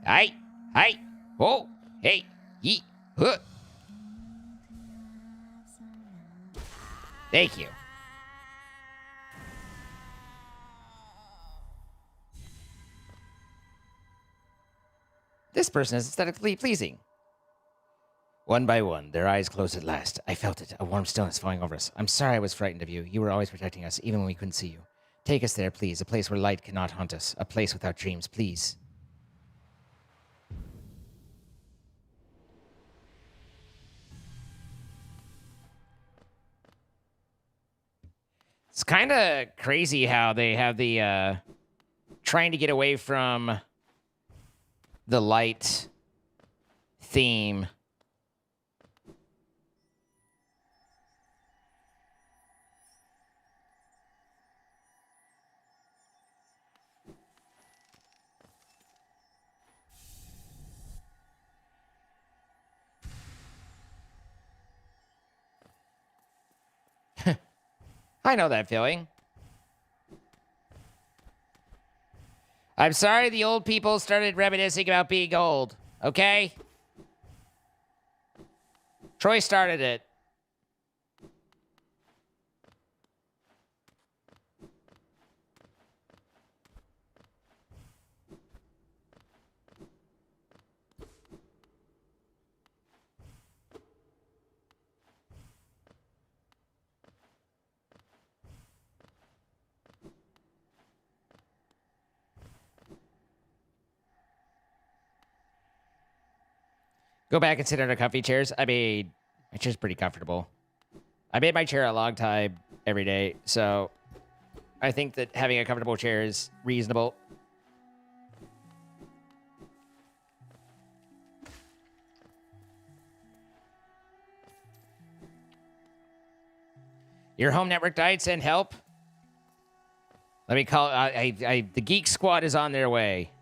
Hi. Hi. Oh. Hey. Yee. Huh. Thank you. This person is aesthetically pleasing. One by one, their eyes closed at last. I felt it, a warm stillness falling over us. I'm sorry I was frightened of you. You were always protecting us, even when we couldn't see you. Take us there, please. A place where light cannot haunt us. A place without dreams, please. It's kind of crazy how they have the trying to get away from the light theme. I know that feeling. I'm sorry the old people started reminiscing about being old, okay? Troy started it. Go back and sit under comfy chairs. I mean, my chair's pretty comfortable. I made my chair a long time every day, so I think that having a comfortable chair is reasonable. Your home network died. Send help. Let me call. The Geek Squad is on their way.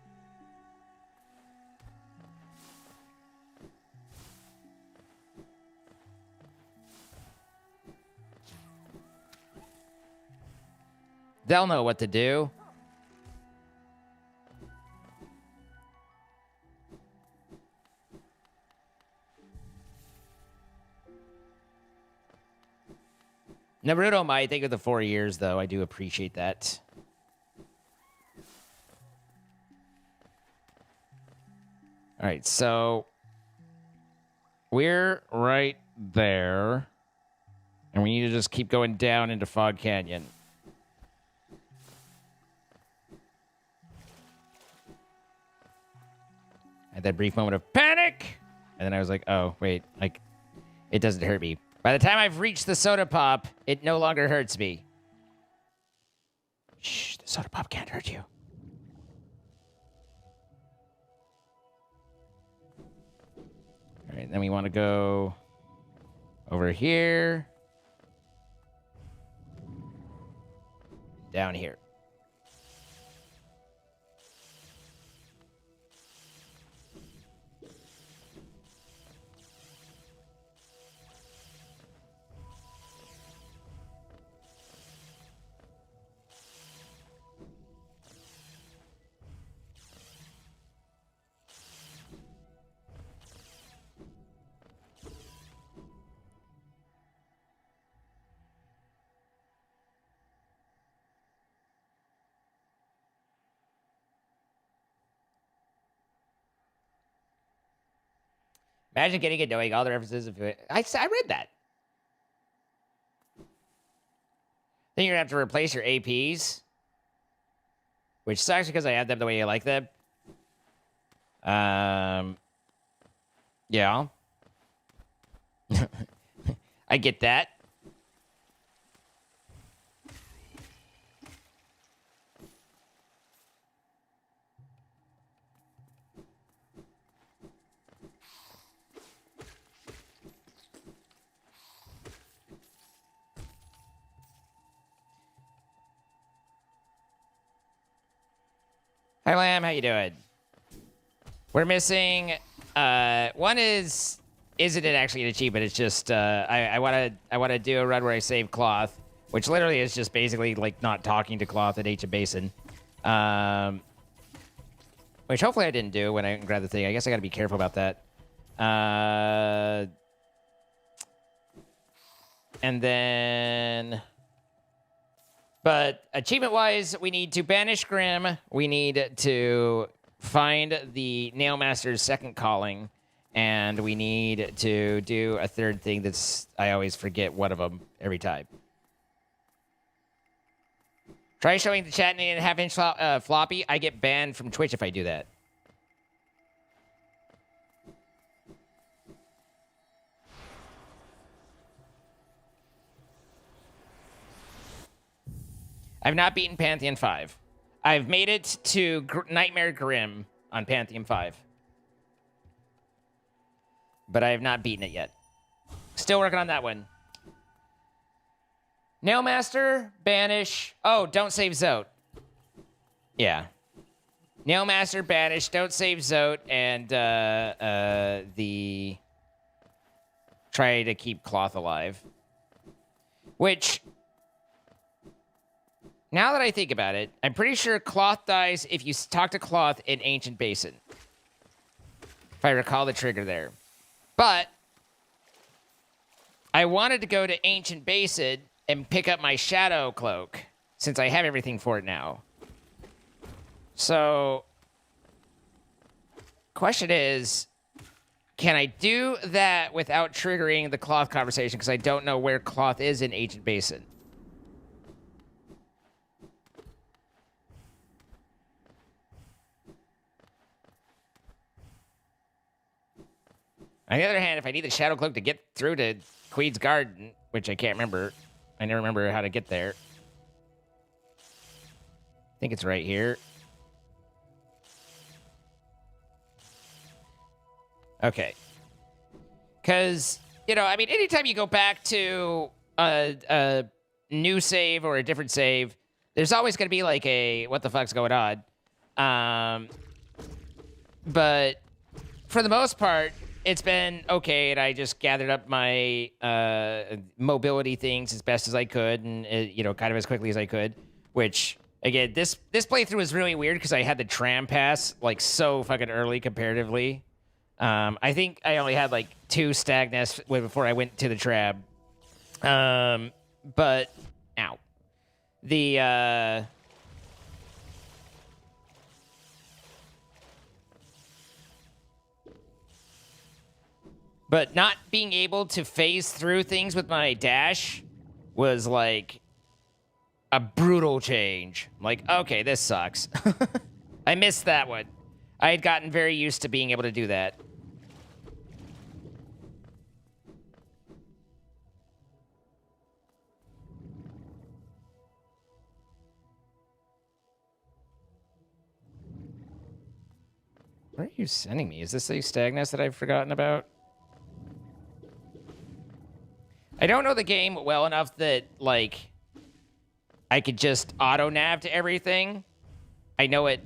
They'll know what to do. Naruto might think of the 4 years, though. I do appreciate that. All right, so we're right there. And we need to just keep going down into Fog Canyon. I had that brief moment of panic. And then I was like, oh, wait, like, it doesn't hurt me. By the time I've reached the soda pop, it no longer hurts me. Shh, the soda pop can't hurt you. All right, then we want to go over here. Down here. Imagine getting it knowing all the references. I read that. Then you're going to have to replace your APs. Which sucks because I have them the way you like them. Yeah. I get that. Hi, Lamb. How you doing? We're missing... one isn't it actually an achievement? It's just I wanna do a run where I save Cloth, which literally is just basically like not talking to Cloth at Ancient Basin. Which hopefully I didn't do when I grabbed the thing. I guess I gotta be careful about that. And then... But achievement-wise, we need to banish Grim. We need to find the Nailmaster's second calling. And we need to do a third thing that's... I always forget one of them every time. Try showing the chat in a half-inch floppy. I get banned from Twitch if I do that. I've not beaten Pantheon 5. I've made it to Nightmare Grim on Pantheon 5. But I have not beaten it yet. Still working on that one. Nailmaster, banish. Oh, don't save Zote. Yeah. Nailmaster, banish, don't save Zote, and the... Try to keep Cloth alive. Which... Now that I think about it, I'm pretty sure Cloth dies if you talk to Cloth in Ancient Basin. If I recall the trigger there. But I wanted to go to Ancient Basin and pick up my shadow cloak, since I have everything for it now. So, question is, can I do that without triggering the cloth conversation? Because I don't know where cloth is in Ancient Basin. On the other hand, if I need the shadow cloak to get through to Queen's Garden, which I can't remember, I never remember how to get there. I think it's right here. Okay. Because, you know, I mean, anytime you go back to a new save or a different save, there's always going to be like a, what the fuck's going on? But for the most part, it's been okay, and I just gathered up my mobility things as best as I could, and you know, kind of as quickly as I could. Which, again, this playthrough was really weird because I had the tram pass like so fucking early comparatively. I think I only had like 2 stag nests before I went to the tram. But ow, the But not being able to phase through things with my dash was like a brutal change. Like, okay, this sucks. I missed that one. I had gotten very used to being able to do that. Where are you sending me? Is this a stag nest that I've forgotten about? I don't know the game well enough that, like, I could just auto-nav to everything. I know it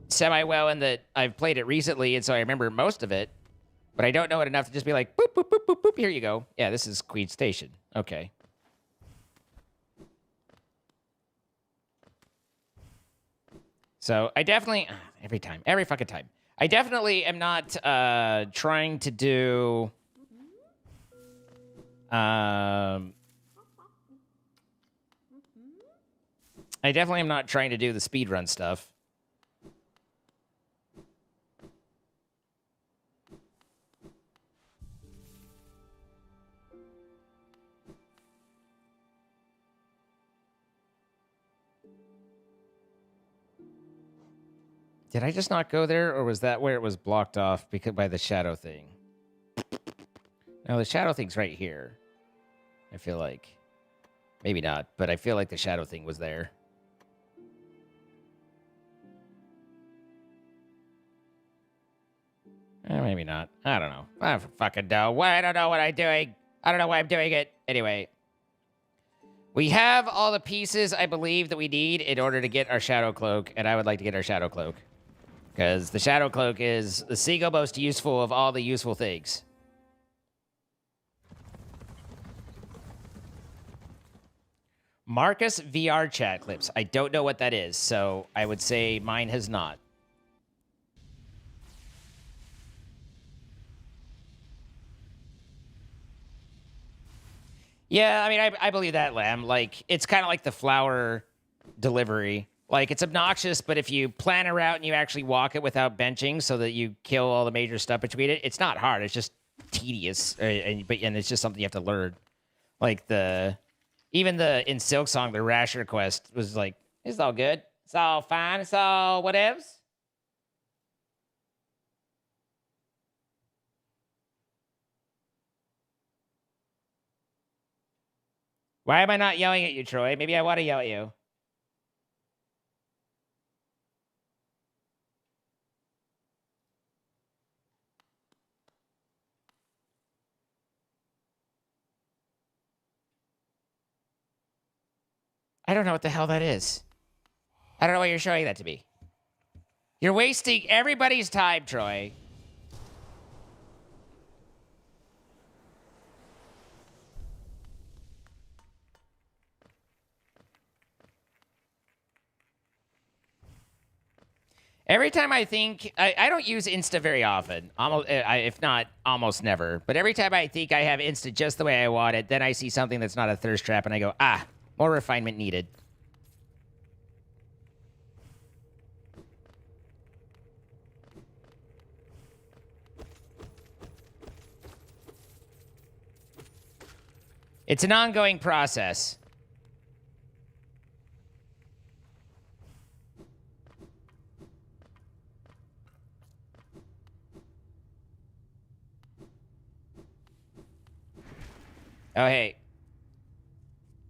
semi-well in that I've played it recently, and so I remember most of it. But I don't know it enough to just be like, boop, boop, boop, boop, boop, here you go. Yeah, this is Queen Station. Okay. So I definitely, every fucking time. I definitely am not trying to do... I definitely am not trying to do the speedrun stuff. Did I just not go there, or was that where it was blocked off because by the shadow thing? No, the shadow thing's right here. I feel like. Maybe not, but I feel like the shadow thing was there. Maybe not. I don't know. I don't fucking know. I don't know what I'm doing. I don't know why I'm doing it. Anyway. We have all the pieces, I believe, that we need in order to get our Shadow Cloak, and I would like to get our Shadow Cloak. Because the Shadow Cloak is the single most useful of all the useful things. Marcus VR chat clips. I don't know what that is, so I would say mine has not. Yeah, I mean, I believe that, Lamb. Like, it's kind of like the flower delivery. Like, it's obnoxious, but if you plan a route and you actually walk it without benching so that you kill all the major stuff between it, it's not hard. It's just tedious, and it's just something you have to learn. Like, even in Silk Song, the Rasher quest was like, it's all good. It's all fine. It's all whatevs. Why am I not yelling at you, Troy? Maybe I want to yell at you. I don't know what the hell that is. I don't know why you're showing that to me. You're wasting everybody's time, Troy. Every time I think I don't use Insta very often, almost if not almost never. But every time I think I have Insta just the way I want it, then I see something that's not a thirst trap, and I go, ah, more refinement needed. It's an ongoing process. Oh, hey.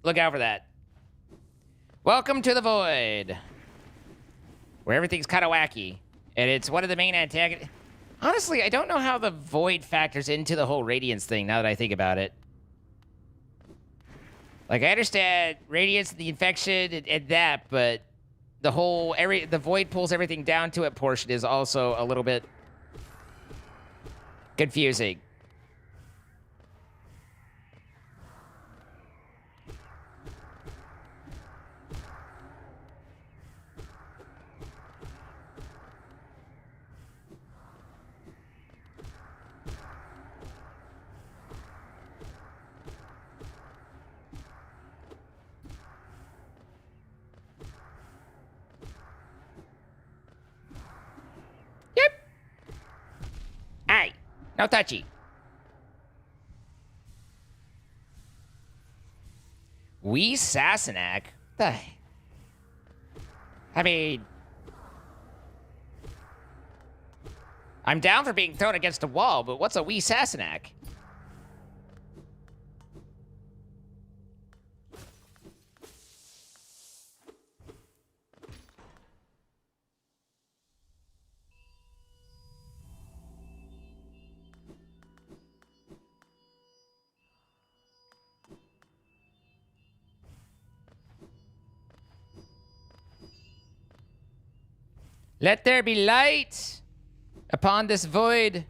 Look out for that. Welcome to the Void, where everything's kind of wacky. And it's one of the main antagonists. Honestly, I don't know how the Void factors into the whole Radiance thing, now that I think about it. Like, I understand Radiance, the infection, and that, but the whole, the Void pulls everything down to it portion is also a little bit confusing. Yep. Aye. No touchy. We Sassenach? I mean, I'm down for being thrown against a wall, but what's a wee Sassenach? Let there be light upon this void.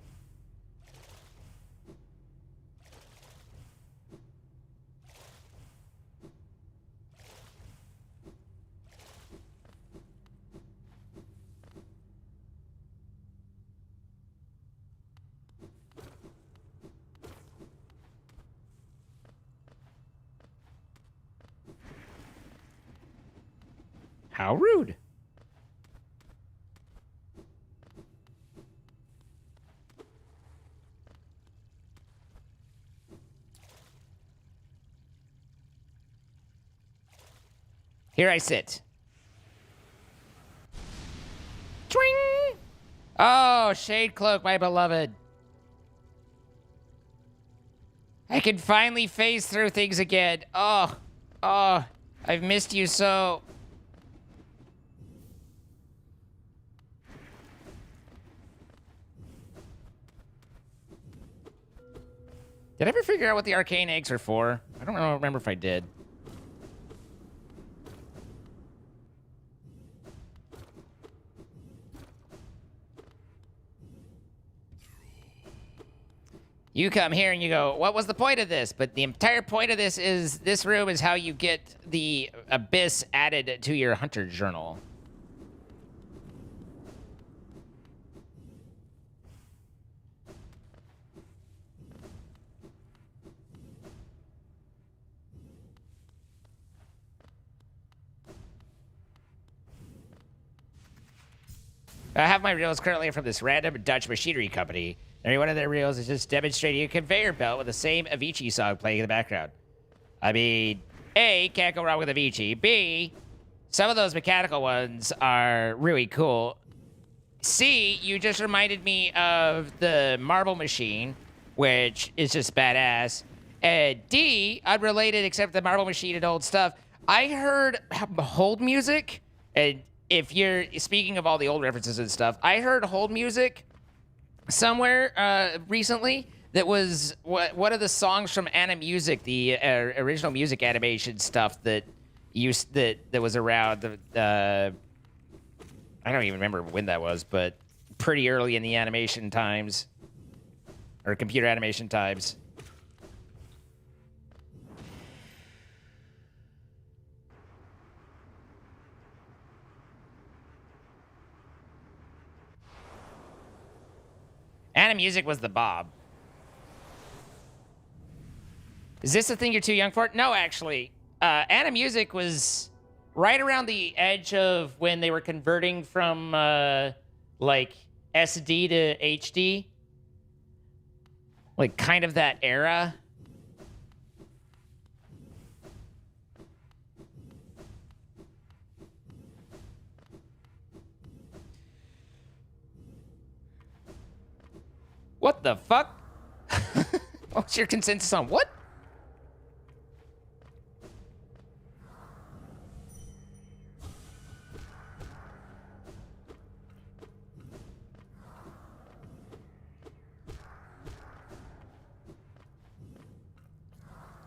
How rude. Here I sit. Twing! Oh, Shade Cloak, my beloved. I can finally phase through things again. Oh, I've missed you so. Did I ever figure out what the arcane eggs are for? I don't remember if I did. You come here and you go, what was the point of this? But the entire point of this is, this room is how you get the abyss added to your hunter journal. I have my reels currently from this random Dutch machinery company. Every one of their reels is just demonstrating a conveyor belt with the same Avicii song playing in the background. I mean, A, can't go wrong with Avicii. B, some of those mechanical ones are really cool. C, you just reminded me of the Marble Machine, which is just badass. And D, unrelated except the Marble Machine and old stuff, I heard hold music, and if you're speaking of all the old references and stuff, I heard hold music somewhere recently that was one of the songs from Animusic, the original music animation stuff that was around. I don't even remember when that was, but pretty early in the animation times, or computer animation times. Anna Music was the Bob. Is this the thing you're too young for? No, actually. Anna Music was right around the edge of when they were converting from, like, SD to HD. Like, kind of that era. What the fuck? What's your consensus on what?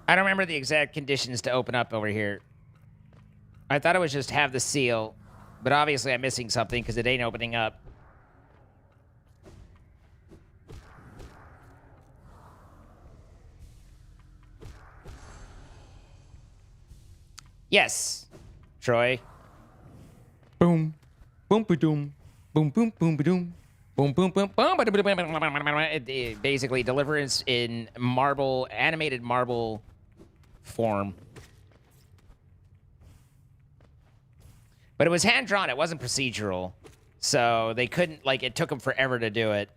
I don't remember the exact conditions to open up over here. I thought it was just have the seal, but obviously I'm missing something because it ain't opening up. Yes, Troy. Boom, boom, ba doom, boom, boom, boom, ba doom, boom, boom, boom, boom. Basically, deliverance in marble, animated marble form. But it was hand drawn. It wasn't procedural, so they couldn't like. It took them forever to do it.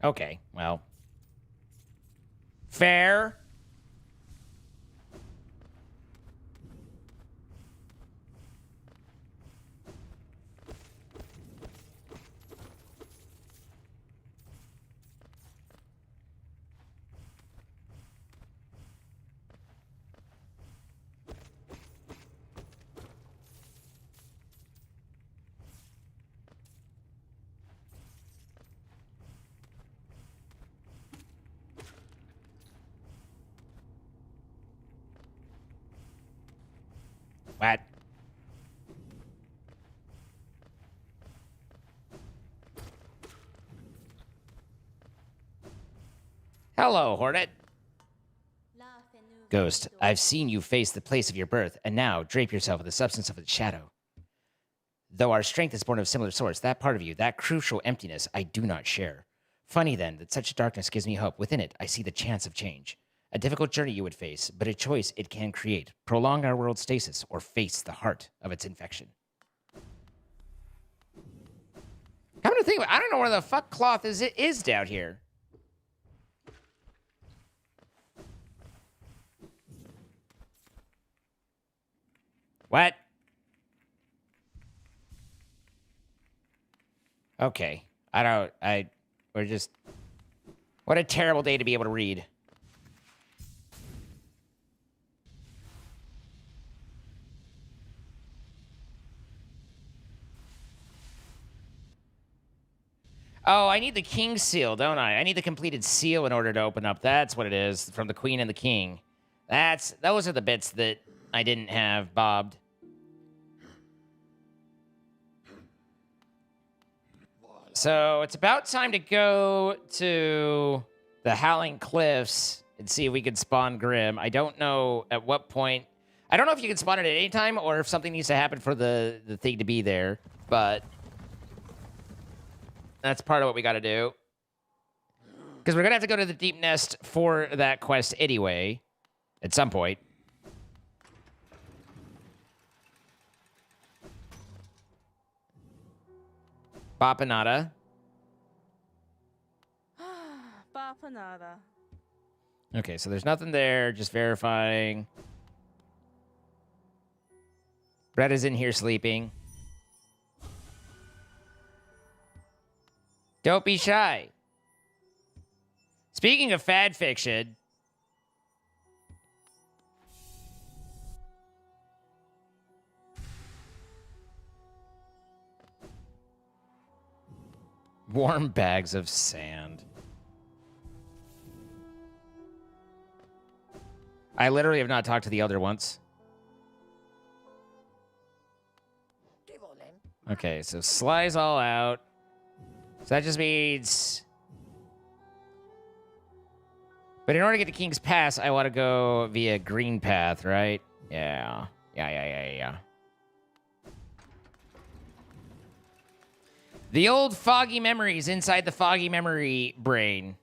Okay, well. Fair. What? Hello, Hornet. Ghost, I've seen you face the place of your birth, and now drape yourself in the substance of its shadow. Though our strength is born of similar source, that part of you, that crucial emptiness, I do not share. Funny, then, that such darkness gives me hope. Within it, I see the chance of change. A difficult journey you would face, but a choice it can create. Prolong our world's stasis, or face the heart of its infection. Come to think of it, I don't know where the fuck cloth is down here. What? Okay. We're just... What a terrible day to be able to read. Oh, I need the king's seal, don't I? I need the completed seal in order to open up. That's what it is, from the queen and the king. Those are the bits that I didn't have bobbed. So it's about time to go to the Howling Cliffs and see if we can spawn Grim. I don't know at what point. I don't know if you can spawn it at any time or if something needs to happen for the thing to be there, but that's part of what we got to do. Because we're going to have to go to the Deep Nest for that quest anyway, at some point. Bapanada. Bapanada. Okay, so there's nothing there. Just verifying. Brett is in here sleeping. Don't be shy. Speaking of fad fiction... Warm bags of sand. I literally have not talked to the elder once. Okay, so Sly's all out. So that just means... But in order to get to King's Pass, I want to go via Green Path, right? Yeah. Yeah. The old foggy memories inside the foggy memory brain.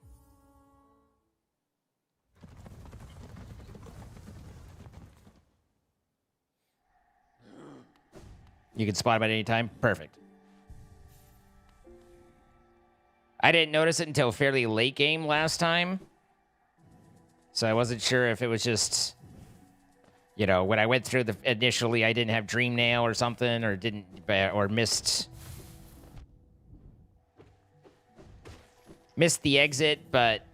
You can spot him at any time. Perfect. I didn't notice it until fairly late game last time. So I wasn't sure if it was just, you know, when I went through the initially, I didn't have Dream Nail or something, or missed the exit, but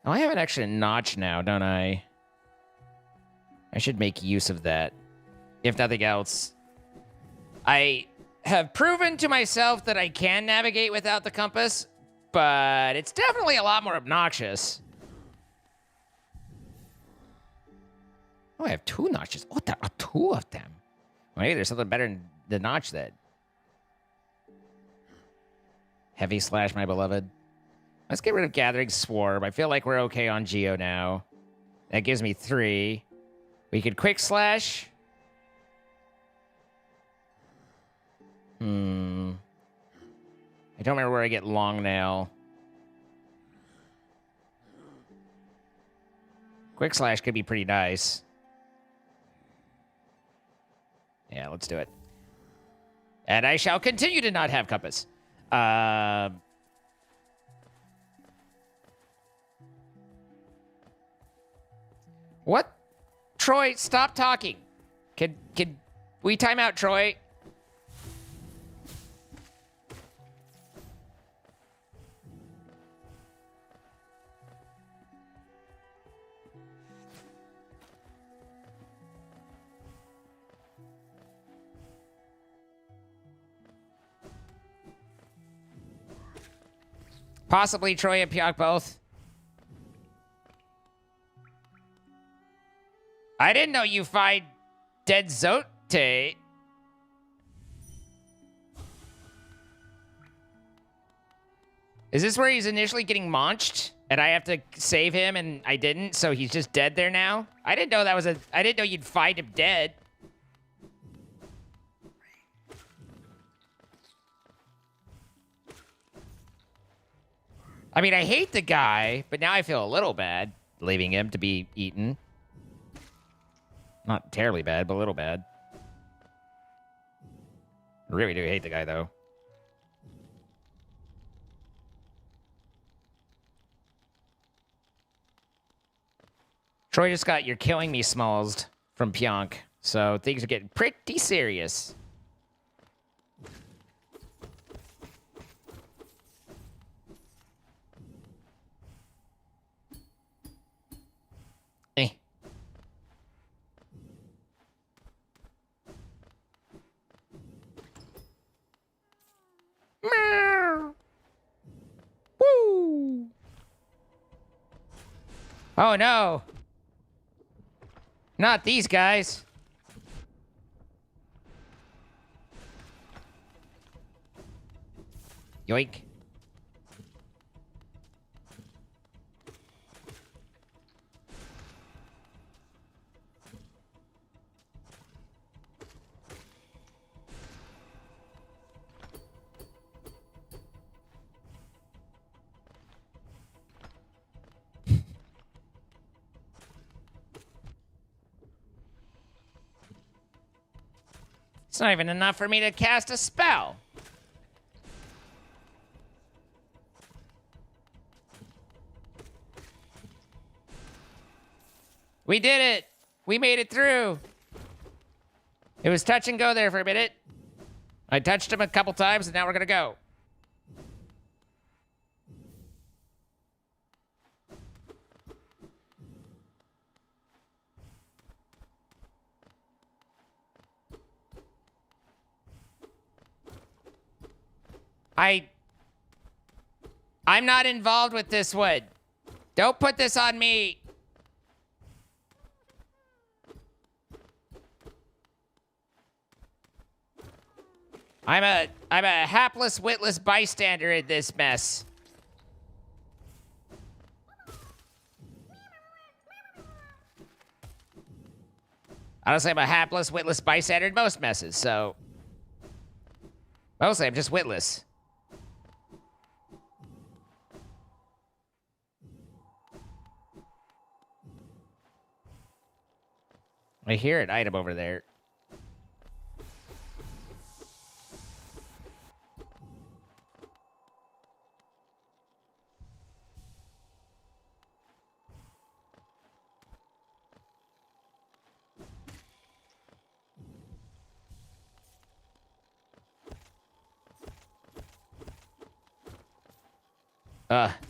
oh, I have an extra notch now, don't I? I should make use of that. If nothing else, I have proven to myself that I can navigate without the compass, but it's definitely a lot more obnoxious. Oh, I have 2 notches. Oh, there are 2 of them. Well, maybe there's something better than the notch that. Heavy Slash, my beloved. Let's get rid of Gathering Swarm. I feel like we're okay on Geo now. That gives me 3. We could Quick Slash. I don't remember where I get Long Nail. Quick Slash could be pretty nice. Yeah, let's do it. And I shall continue to not have compass. What? Troy, stop talking. Can we time out, Troy? Possibly Troy and Pionk both. I didn't know you find Dead Zote. Is this where he's initially getting launched? And I have to save him and I didn't, so he's just dead there now? I didn't know I didn't know you'd find him dead. I mean, I hate the guy, but now I feel a little bad leaving him to be eaten. Not terribly bad, but a little bad. I really do hate the guy, though. Troy just got "You're Killing Me" smalls from Pionk, so things are getting pretty serious. Eh. Meow. Woo. Oh no. Not these guys. Yoink. It's not even enough for me to cast a spell. We did it. We made it through. It was touch and go there for a minute. I touched him a couple times, and now we're going to go. I'm not involved with this one. Don't put this on me. I'm a hapless, witless bystander in this mess. Honestly, I'm a hapless, witless bystander in most messes, so... Mostly, I'm just witless. I hear an item over there.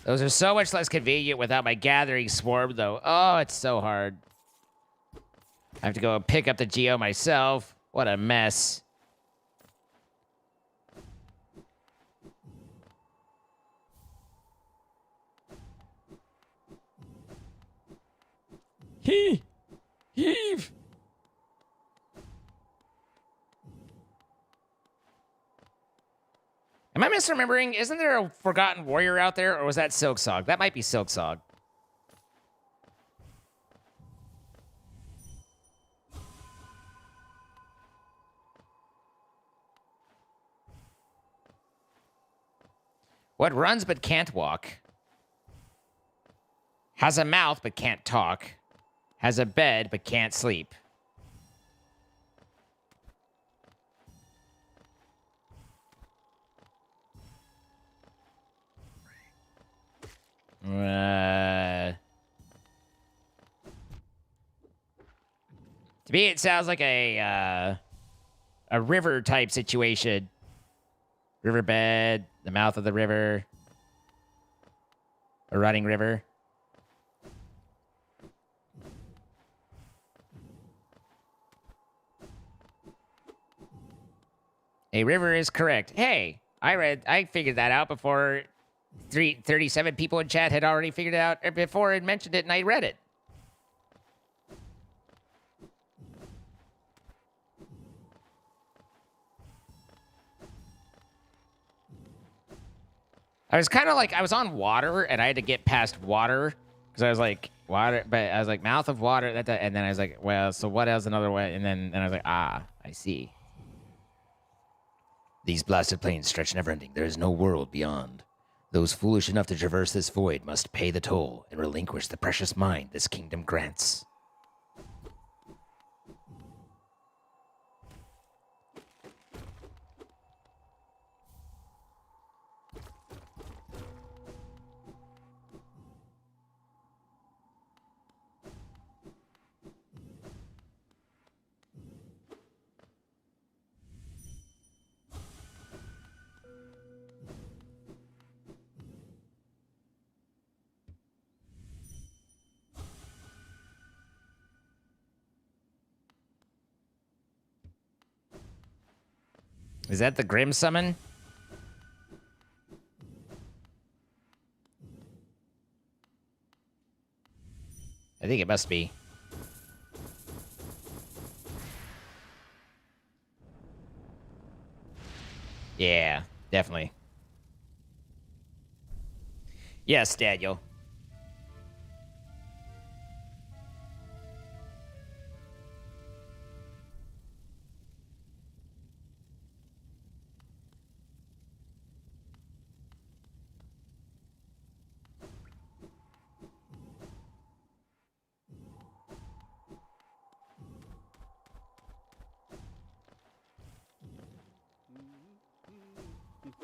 Those are so much less convenient without my gathering swarm, though. Oh, it's so hard. I have to go and pick up the geo myself. What a mess. Heave. Am I misremembering? Isn't there a Forgotten Warrior out there, or was that Silksong? That might be Silksong. What runs but can't walk? Has a mouth but can't talk? Has a bed but can't sleep? To me, it sounds like a river type situation. Riverbed, the mouth of the river, a running river. A river is correct. Hey, I figured that out before 37 people in chat had already figured it out before it mentioned it, and I read it. I was kind of like, I was on water, and I had to get past water, because I was like, water, but I was like, mouth of water, and then I was like, well, so what else another way? And then I was like, I see. These blasted plains stretch never-ending. There is no world beyond. Those foolish enough to traverse this void must pay the toll and relinquish the precious mind this kingdom grants. Is that the Grim Summon? I think it must be. Yeah, definitely. Yes, Daniel.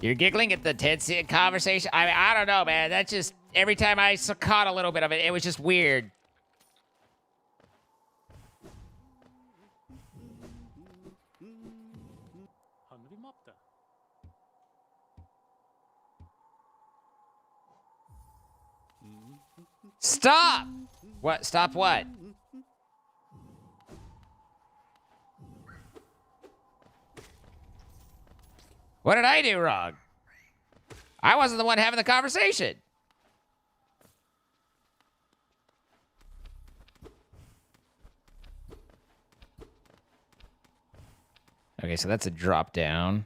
You're giggling at the tense conversation? I don't know, man. That's just, every time I caught a little bit of it, it was just weird. Stop! What? Stop what? What did I do wrong? I wasn't the one having the conversation. Okay, so that's a drop down.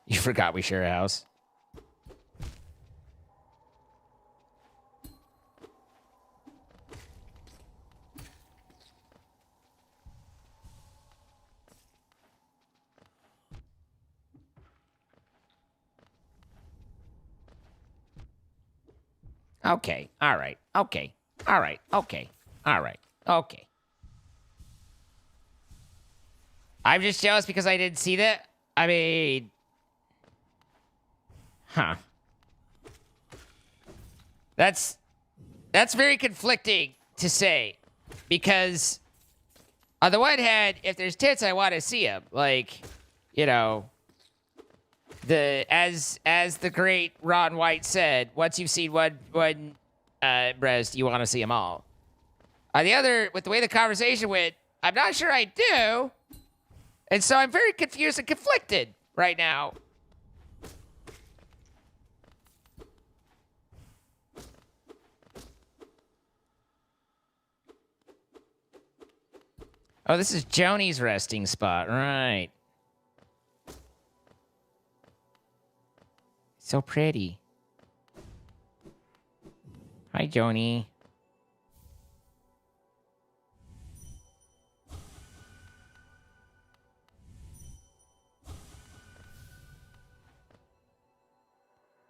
You forgot we share a house. Okay. All right. Okay. All right. Okay. All right. Okay. I'm just jealous because I didn't see that. I mean, huh. That's very conflicting to say because on the one hand, if there's tits, I want to see them. Like, you know, as the great Ron White said, once you've seen one breast, you want to see them all. On the other, with the way the conversation went, I'm not sure I do, and so I'm very confused and conflicted right now. Oh, this is Joni's resting spot, right? So pretty. Hi, Joni.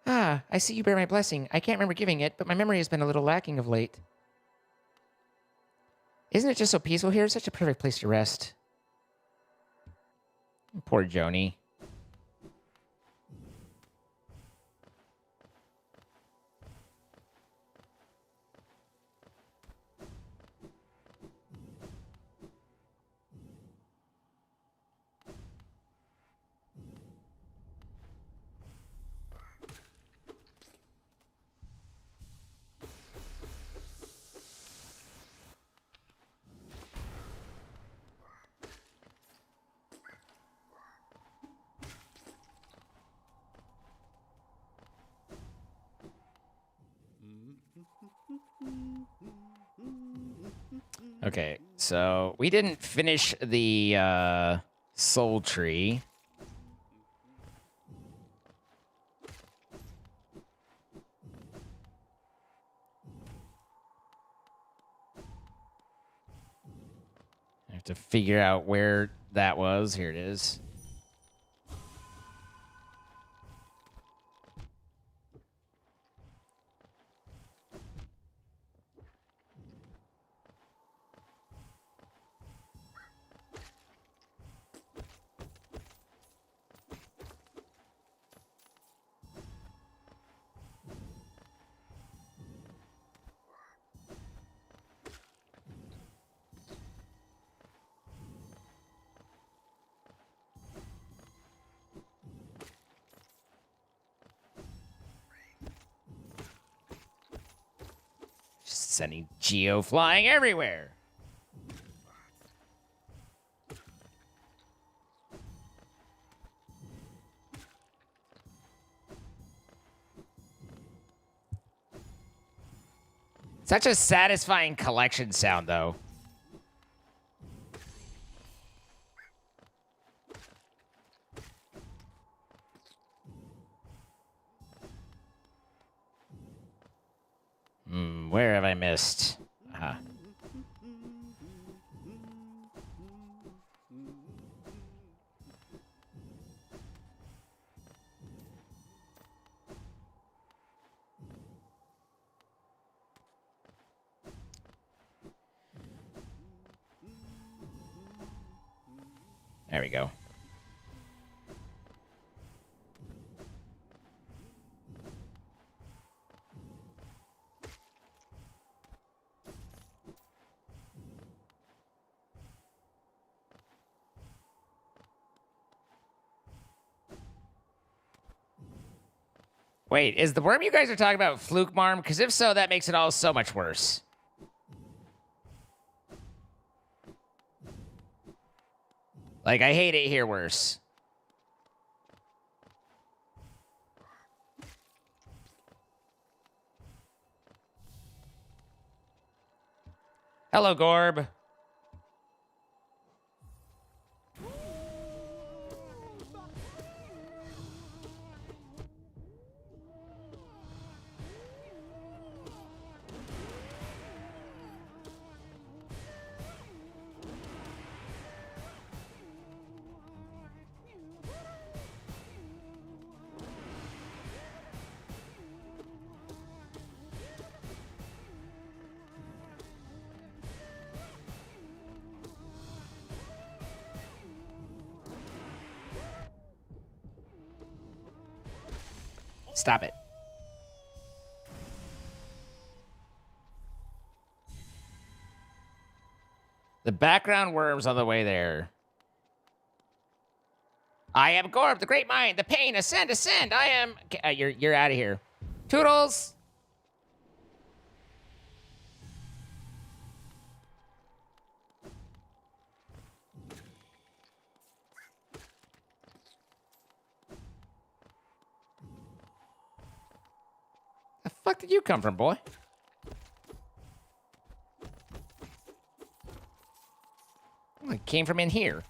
Ah, I see you bear my blessing. I can't remember giving it, but my memory has been a little lacking of late. Isn't it just so peaceful here? It's such a perfect place to rest. Poor Joni. Okay, so we didn't finish the soul tree. I have to figure out where that was. Here it is. Just sending Geo flying everywhere. Such a satisfying collection sound, though. Where have I missed? Uh-huh. There we go. Wait, is the worm you guys are talking about Fluke Marm? Because if so, that makes it all so much worse. Like, I hate it here worse. Hello, Gorb. Stop it. The background worm's on the way there. I am Gorb, the Great Mind, the Pain, ascend, ascend. I am... you're out of here. Toodles! The fuck did you come from, boy? I came from in here.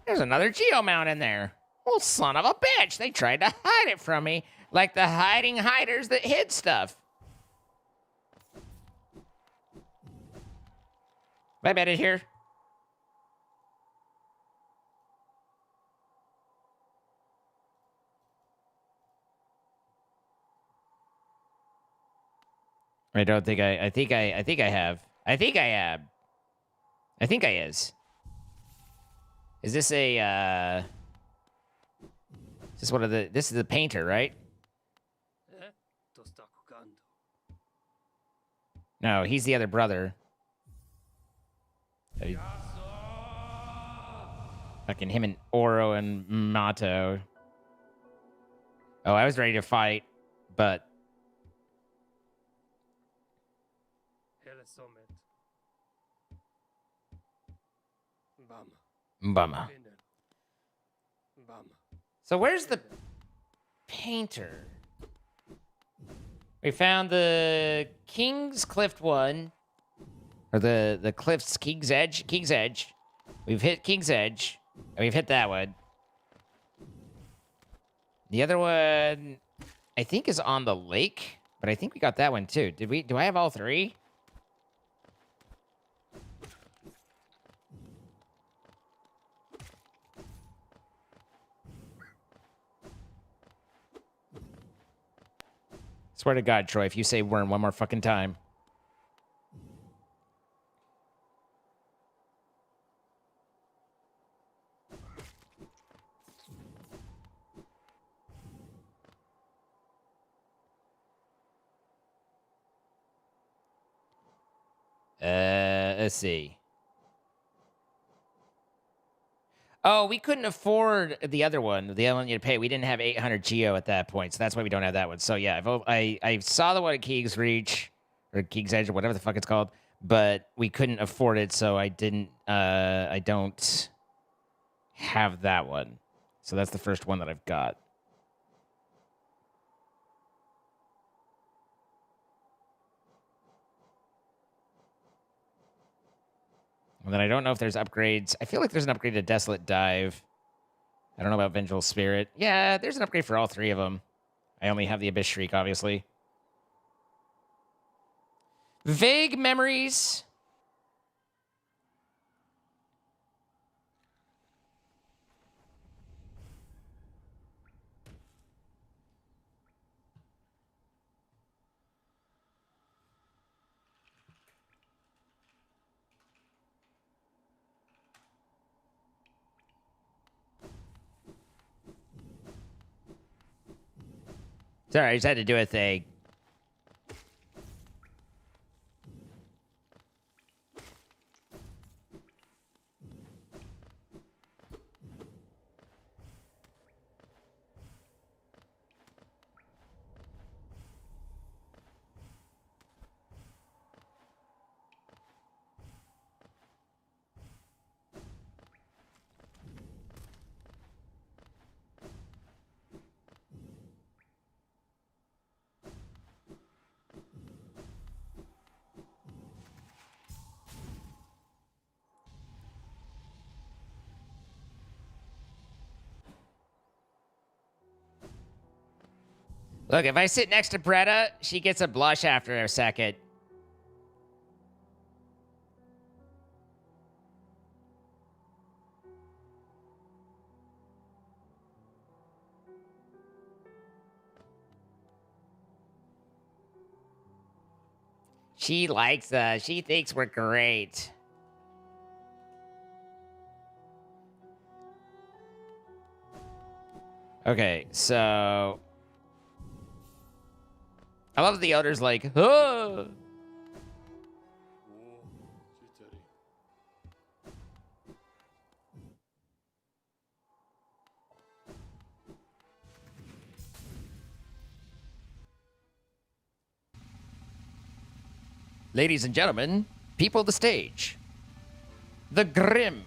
There's another geomount in there. Well, son of a bitch. They tried to hide it from me. Like the hiding hiders that hid stuff. I bet it here. I don't think I think I have. I think I am. I think I is. Is this a, is this one of the, this is the painter, right? No, he's the other brother. Fucking him and Oro and Mato. Oh, I was ready to fight, but... Bummer. So where's the painter? We found the King's Cliff one. Or the Cliff's King's Edge. King's Edge. We've hit King's Edge. And we've hit that one. The other one, I think, is on the lake. But I think we got that one, too. Did we? Do I have all three? Swear to God, Troy, if you say worm one more fucking time. Let's see. Oh, we couldn't afford the other one. The other one you had to pay. We didn't have 800 Geo at that point, so that's why we don't have that one. So yeah, I saw the one at King's Reach or King's Edge or whatever the fuck it's called, but we couldn't afford it, so I didn't. I don't have that one. So that's the first one that I've got. And then I don't know if there's upgrades. I feel like there's an upgrade to Desolate Dive. I don't know about Vengeful Spirit. Yeah, there's an upgrade for all three of them. I only have the Abyss Shriek, obviously. Vague memories. Sorry, I just had to do a thing. Look, if I sit next to Bretta, she gets a blush after a second. She likes us. She thinks we're great. Okay, so I love the elders like, oh. Ladies and gentlemen, people of the stage. The Grim.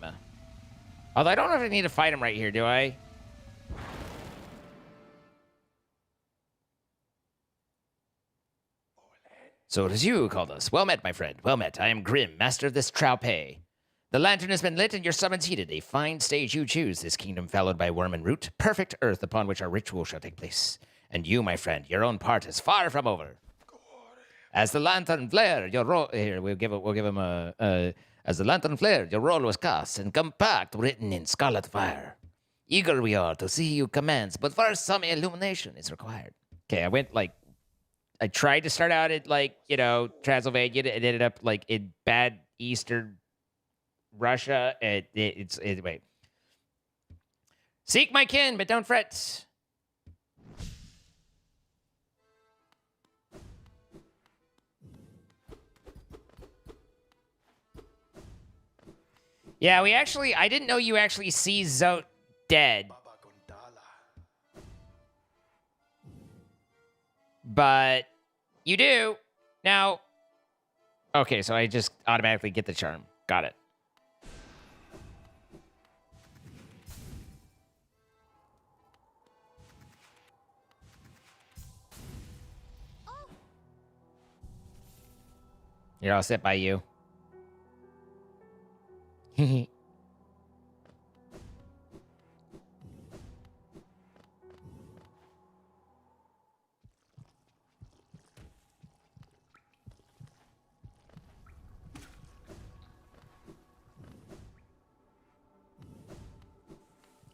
Although I don't know if I need to fight him right here, do I? So it is you who called us. Well met, my friend. Well met. I am Grim, master of this Traupe. The lantern has been lit and your summons heeded. A fine stage you choose. This kingdom fallowed by worm and root. Perfect earth upon which our ritual shall take place. And you, my friend, your own part is far from over. As the lantern flared, your role here we'll give him a as the lantern flared, your roll was cast and compact written in scarlet fire. Eager we are to see you commence, but first some illumination is required. Okay, I tried to start out at Transylvania. It ended up like in bad Eastern Russia. Wait. Seek my kin, but don't fret. Yeah, I didn't know you actually see Zote dead. But you do. Now, okay, so I just automatically get the charm. Got it. Here, I'll sit by you. It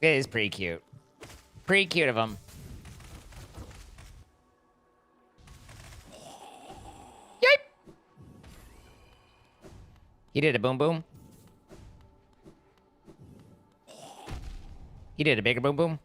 is pretty cute. Pretty cute of him. Yipe! He did a boom boom. He did a bigger boom boom.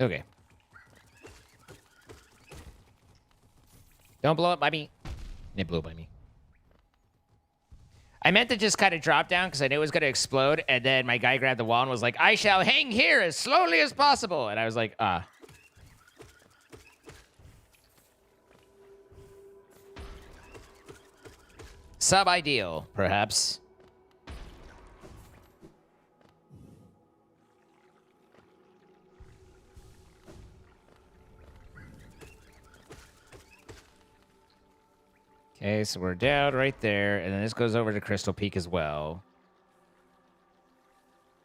Okay. Don't blow up by me. It blew by me. I meant to just kind of drop down because I knew it was going to explode, and then my guy grabbed the wall and was like, I shall hang here as slowly as possible. And I was like, ah. Sub-ideal, perhaps. Okay, so we're down right there, and then this goes over to Crystal Peak as well.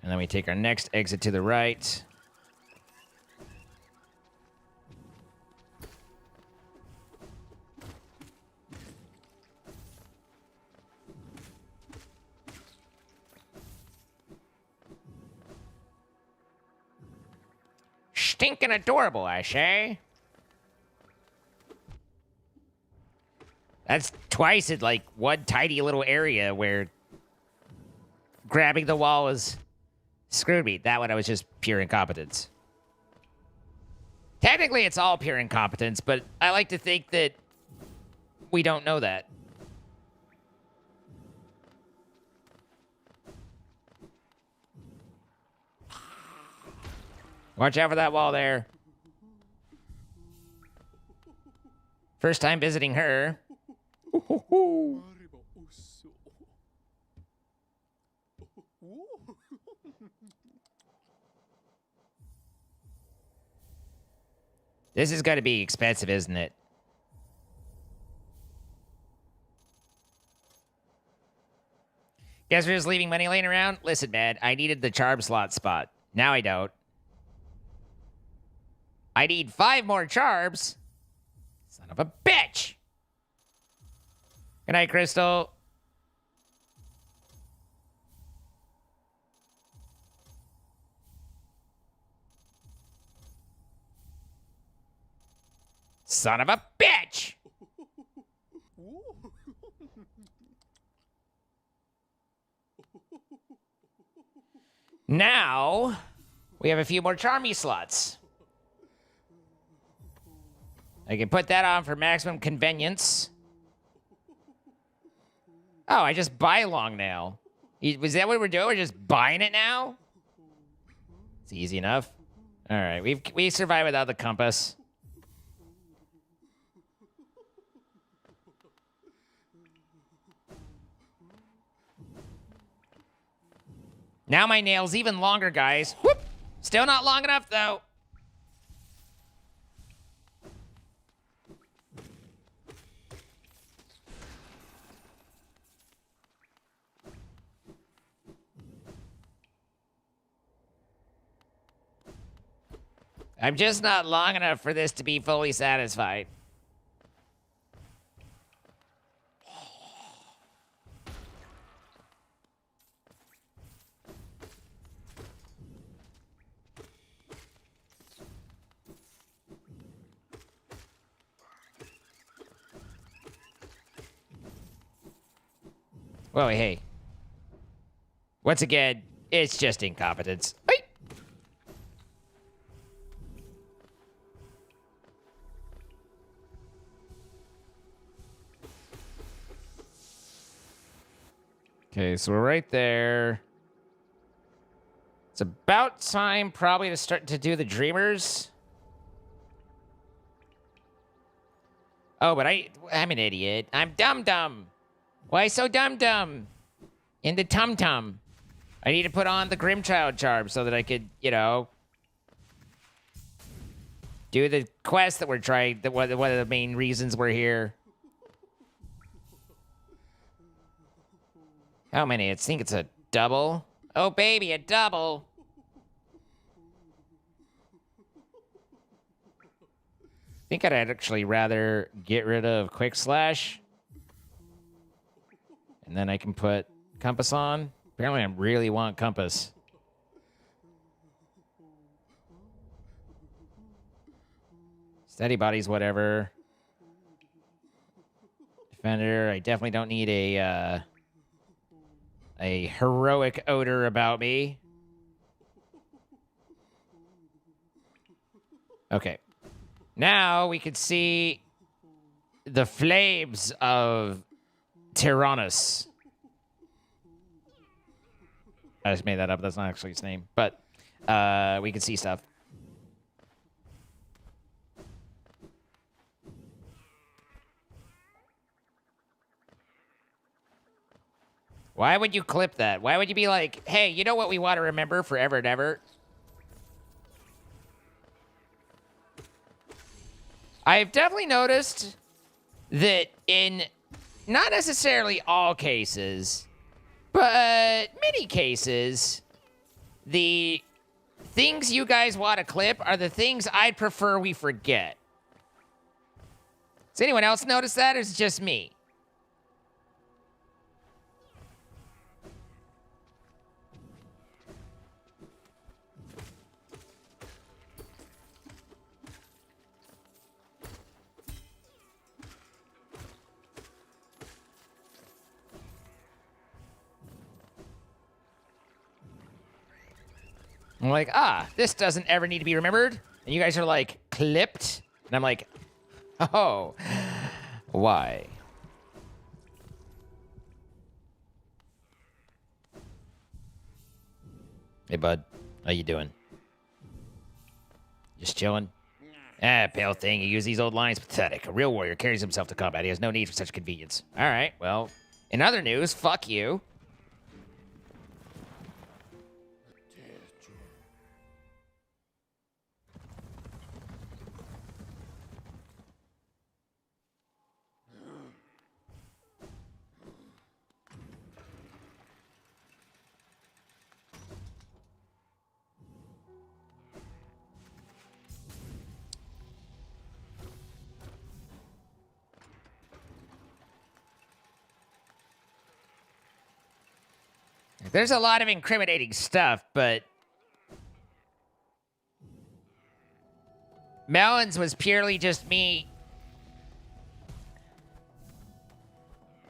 And then we take our next exit to the right. Stinking adorable, I say. That's twice in, like, one tiny little area where grabbing the wall was screwed me. That one, I was just pure incompetence. Technically, it's all pure incompetence, but I like to think that we don't know that. Watch out for that wall there. First time visiting her. This is going to be expensive, isn't it? Guess we're just leaving money laying around? Listen, man, I needed the charm slot spot. Now I don't. I need 5 more charms. Son of a bitch! Good night, Crystal. Son of a bitch! Now, we have a few more charmy slots. I can put that on for maximum convenience. Oh, I just buy long now. Was that what we're doing? We're just buying it now? It's easy enough. All right, we survive without the compass. Now my nail's even longer, guys. Whoop! Still not long enough, though. I'm just not long enough for this to be fully satisfied. Whoa, hey. Once again, it's just incompetence. Hey! Okay, so we're right there. It's about time probably to start to do the Dreamers. Oh, but I'm an idiot. I'm dumb. Why so dumb? In the tum-tum. I need to put on the Grimchild charm so that I could, you know, do the quest that we're trying, one of the main reasons we're here. How many? I think it's a double. Oh, baby, a double. I think I'd actually rather get rid of Quick Slash. And then I can put Compass on. Apparently, I really want Compass. Steady Body's whatever. Defender, I definitely don't need a heroic odor about me. Okay. Now we can see the flames of Tyrannus. I just made that up. That's not actually his name. But we can see stuff. Why would you clip that? Why would you be like, hey, you know what we want to remember forever and ever? I've definitely noticed that in not necessarily all cases, but many cases, the things you guys want to clip are the things I'd prefer we forget. Does anyone else notice that, or is it just me? I'm like, this doesn't ever need to be remembered. And you guys are like, clipped? And I'm like, oh, why? Hey, bud. How you doing? Just chilling? Pale thing. You use these old lines. Pathetic. A real warrior carries himself to combat. He has no need for such convenience. All right, well, in other news, fuck you. There's a lot of incriminating stuff, but melons was purely just me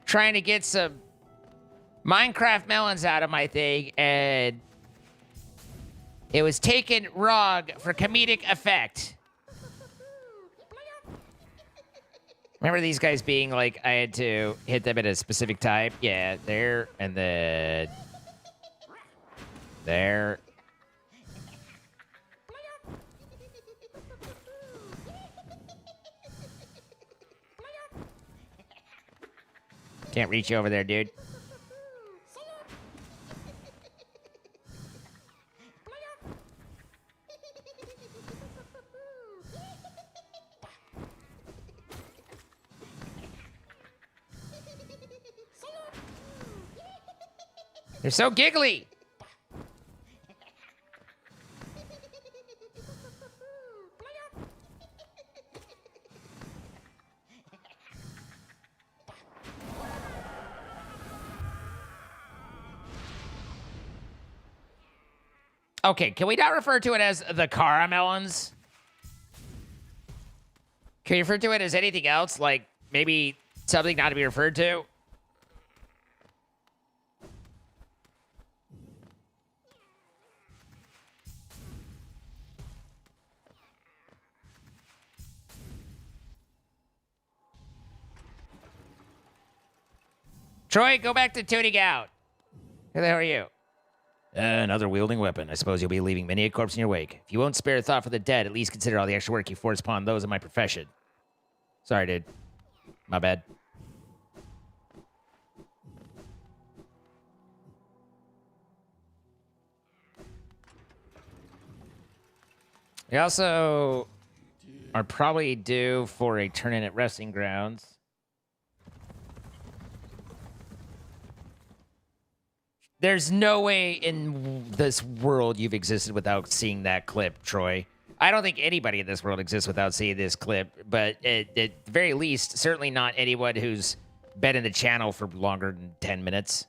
trying to get some Minecraft melons out of my thing, and it was taken wrong for comedic effect. Remember these guys being like, I had to hit them at a specific time? Yeah, there, and then there. Can't reach you over there, dude. They're so giggly. Okay, can we not refer to it as the caramelons? Can we refer to it as anything else? Like maybe something not to be referred to? Troy, go back to tuning out. Who the hell are you? Another wielding weapon. I suppose you'll be leaving many a corpse in your wake. If you won't spare a thought for the dead, at least consider all the extra work you force upon those in my profession. Sorry, dude. My bad. We also are probably due for a turn-in at Resting Grounds. There's no way in this world you've existed without seeing that clip, Troy. I don't think anybody in this world exists without seeing this clip, but at the very least, certainly not anyone who's been in the channel for longer than 10 minutes.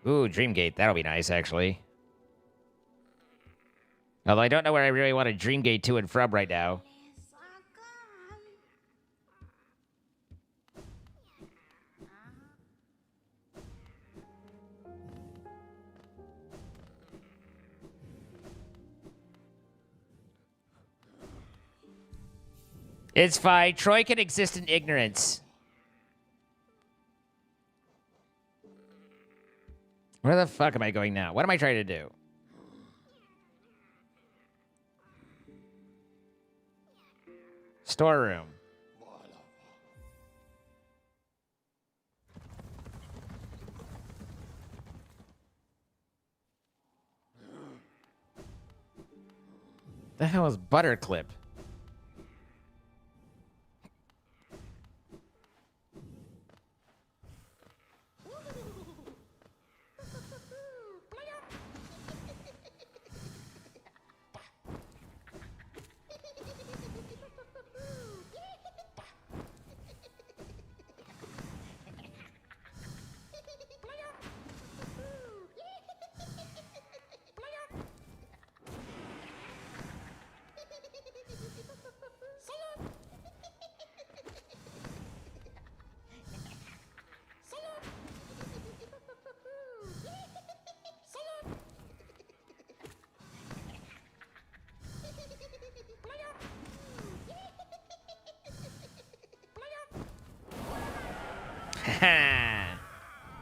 Ooh, Dreamgate. That'll be nice, actually. Although I don't know where I really want to Dreamgate to and from right now. It's fine. Troy can exist in ignorance. Where the fuck am I going now? What am I trying to do? Storeroom. The hell is Butterclip?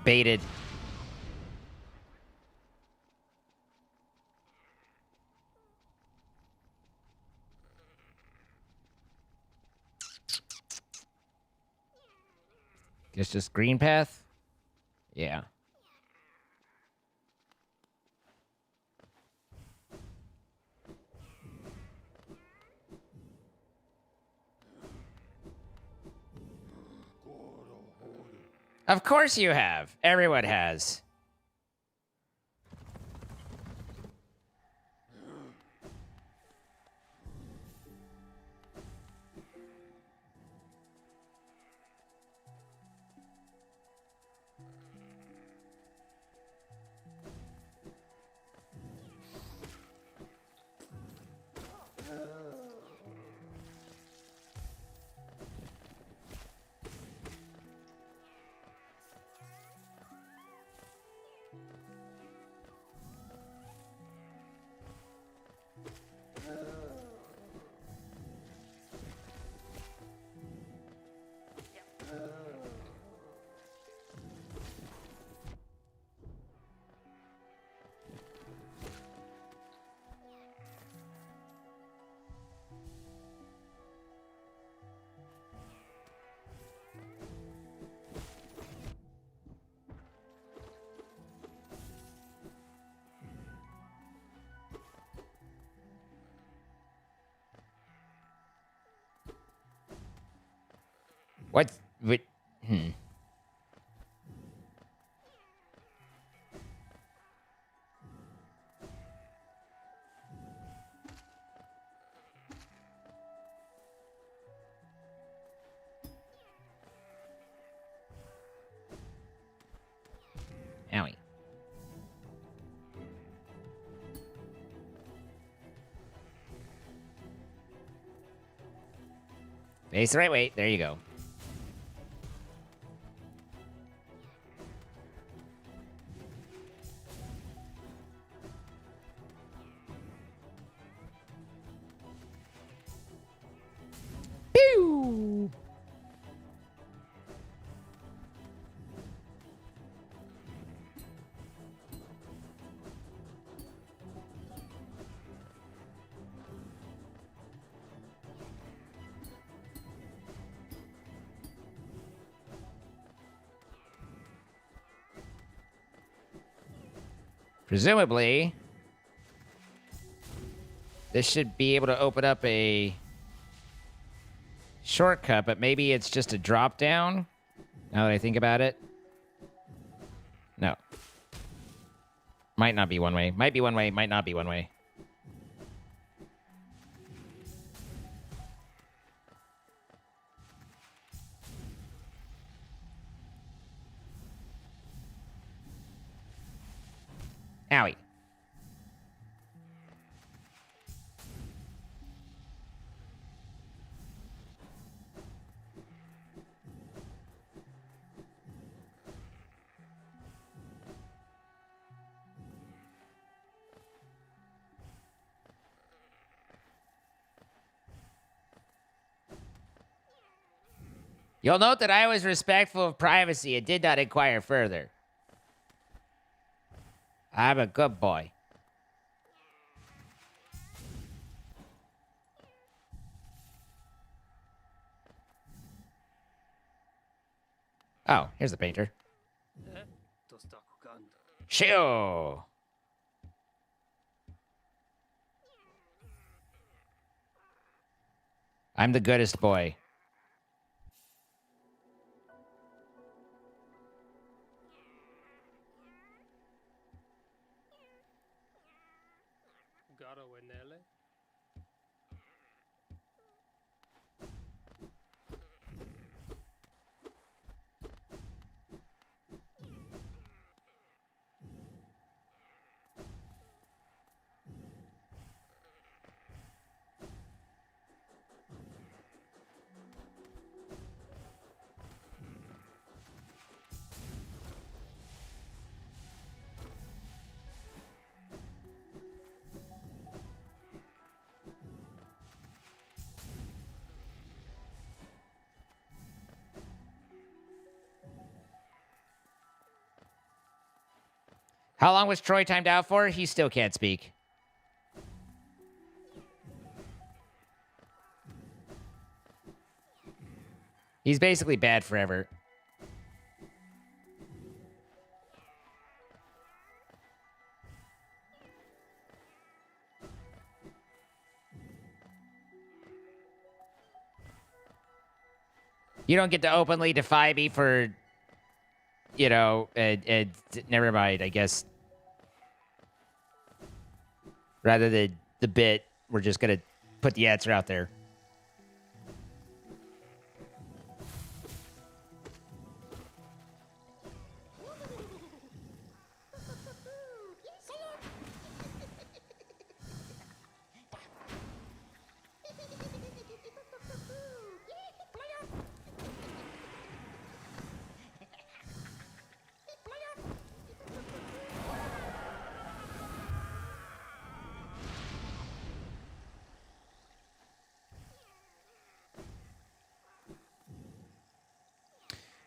Baited. Guess just green path? Yeah. Of course you have. Everyone has. What? Hmm. Owie. Face the right way. There you go. Pew! Presumably, this should be able to open up a shortcut, but maybe it's just a drop down. Now that I think about it. No. Might not be one way. Might be one way. Might not be one way. Owie. You'll note that I was respectful of privacy and did not inquire further. I'm a good boy. Oh, here's the painter. Shoo! I'm the goodest boy. How long was Troy timed out for? He still can't speak. He's basically bad forever. You don't get to openly defy me for you know, never mind. I guess rather than the bit, we're just gonna put the answer out there.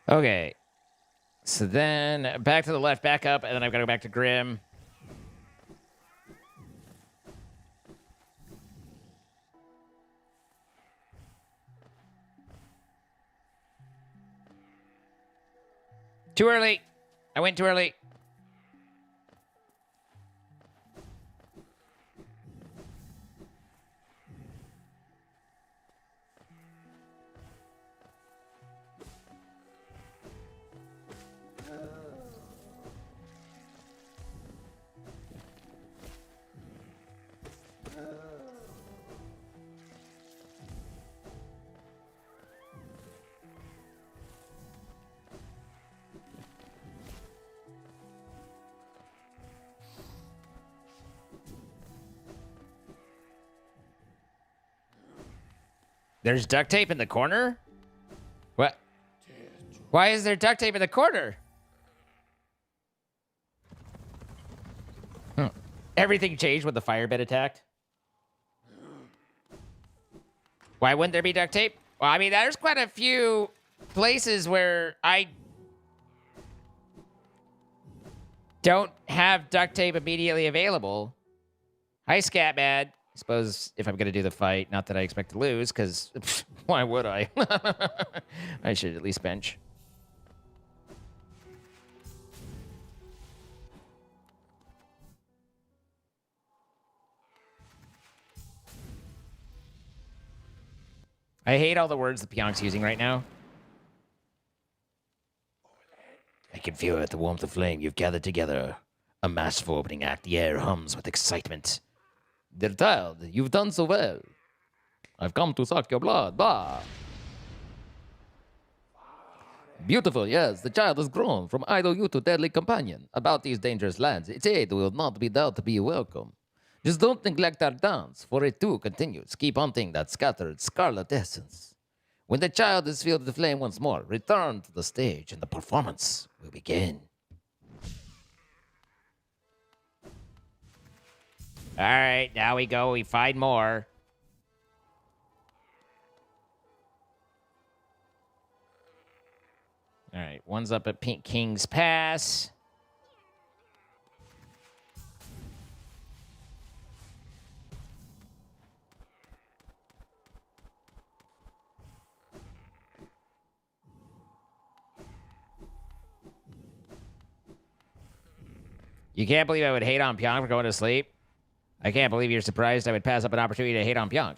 Okay. So then back to the left, back up, and then I've got to go back to Grim. Too early. I went too early. There's duct tape in the corner? What? Why is there duct tape in the corner? Everything changed when the firebed attacked. Why wouldn't there be duct tape? Well, I mean, there's quite a few places where I don't have duct tape immediately available. Hi, Scatman. I suppose if I'm going to do the fight, not that I expect to lose, because why would I? I should at least bench. I hate all the words that Pyonk's using right now. I can feel it, the warmth of flame you've gathered together. A masterful opening act. The air hums with excitement. Dear child, you've done so well. I've come to suck your blood. Bah. Beautiful, yes. The child has grown from idle youth to deadly companion. About these dangerous lands, its aid will not be doubt to be welcome. Just don't neglect our dance, for it too continues. Keep hunting that scattered scarlet essence. When the child is filled with flame once more, return to the stage and the performance will begin. All right, now we go. We find more. All right, one's up at Pink King's Pass. You can't believe I would hate on Pyong for going to sleep? I can't believe you're surprised I would pass up an opportunity to hate on Pyong.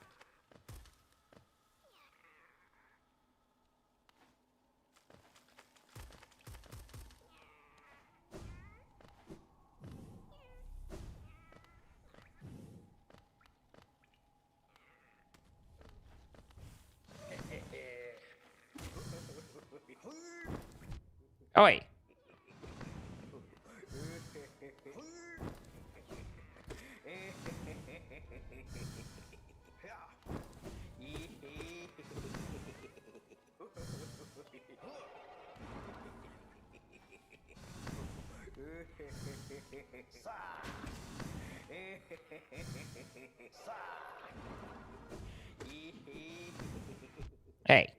Oh, wait. Hey.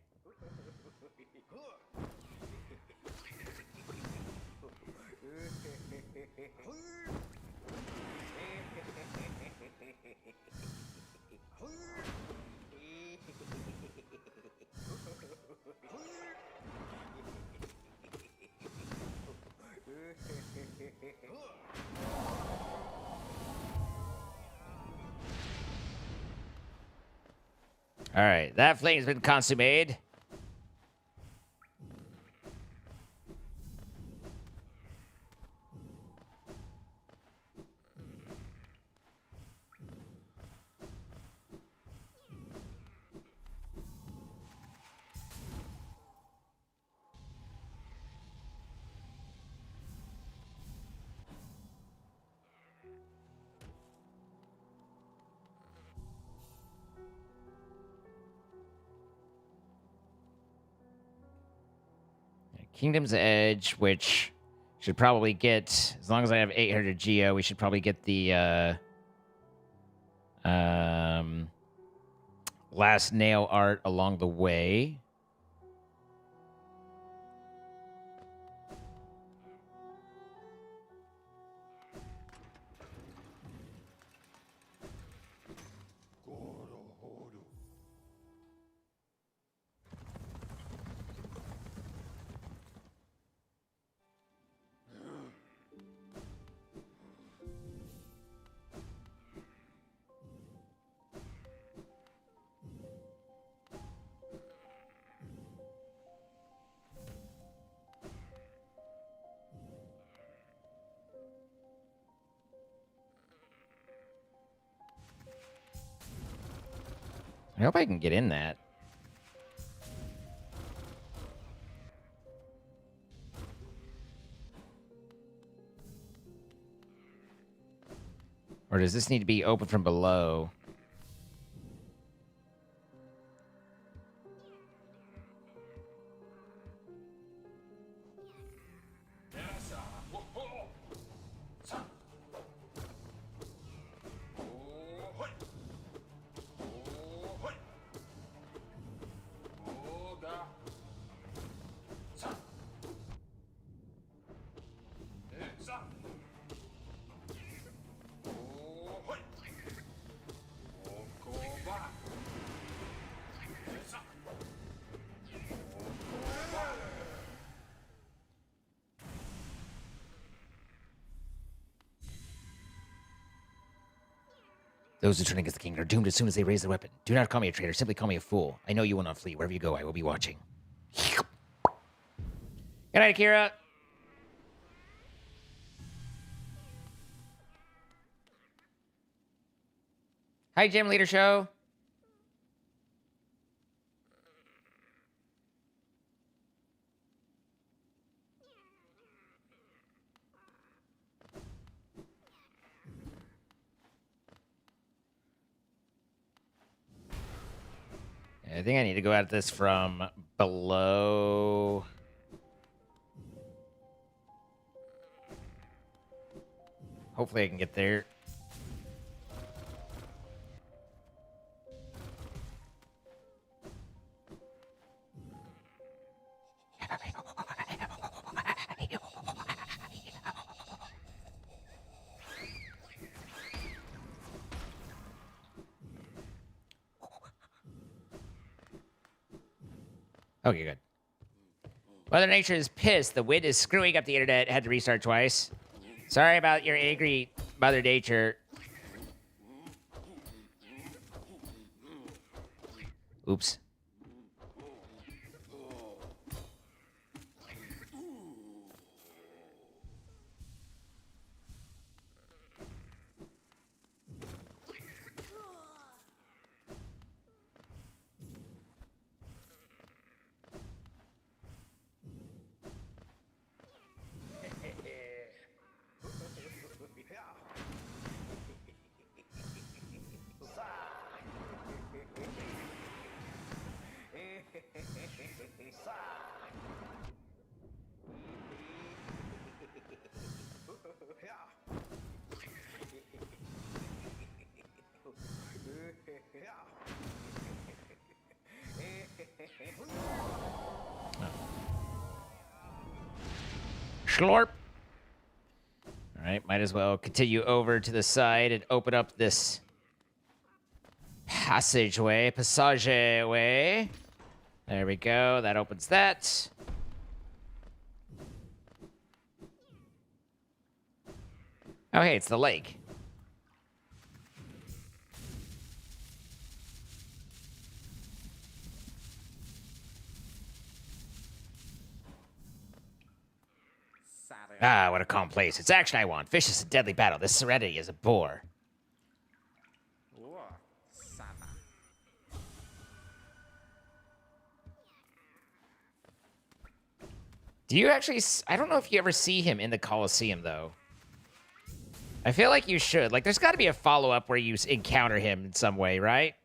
All right, that flame's been consummated. Kingdom's Edge, which should probably get, as long as I have 800 Geo, we should probably get the last nail art along the way. I hope I can get in that. Or does this need to be open from below? Those who turn against the king are doomed as soon as they raise their weapon. Do not call me a traitor. Simply call me a fool. I know you will not flee. Wherever you go, I will be watching. Good night, Akira. Hi, Gym Leader Show. I think I need to go at this from below. Hopefully I can get there. Okay, good. Mother Nature is pissed. The wind is screwing up the internet. Had to restart twice. Sorry about your angry Mother Nature. Oops. Schlorp. All right, might as well continue over to the side and open up this passageway. There we go. That opens that. Oh, hey, it's the lake. Ah, what a calm place. It's action I want. Vicious and deadly battle. This serenity is a bore. Do you actually... I don't know if you ever see him in the Colosseum, though. I feel like you should. Like, there's got to be a follow-up where you encounter him in some way, right?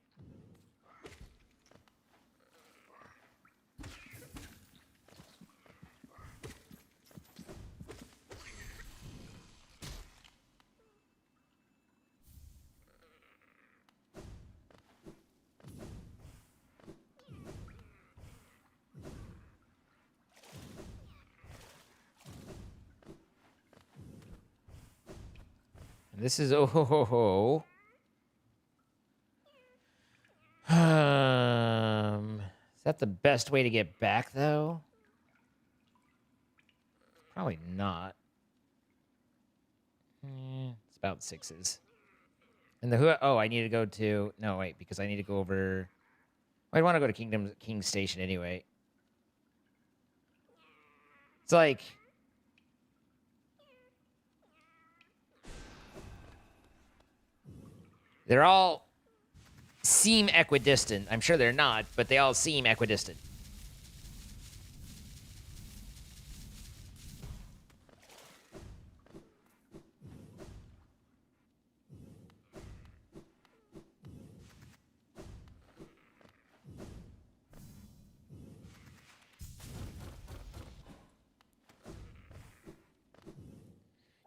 This is oh ho ho ho. Is that the best way to get back though? Probably not. It's about 6s. And the who? Oh, I need to go to. No, wait, because I need to go over. I want to go to King Station anyway. It's like they're all seem equidistant. I'm sure they're not, but they all seem equidistant.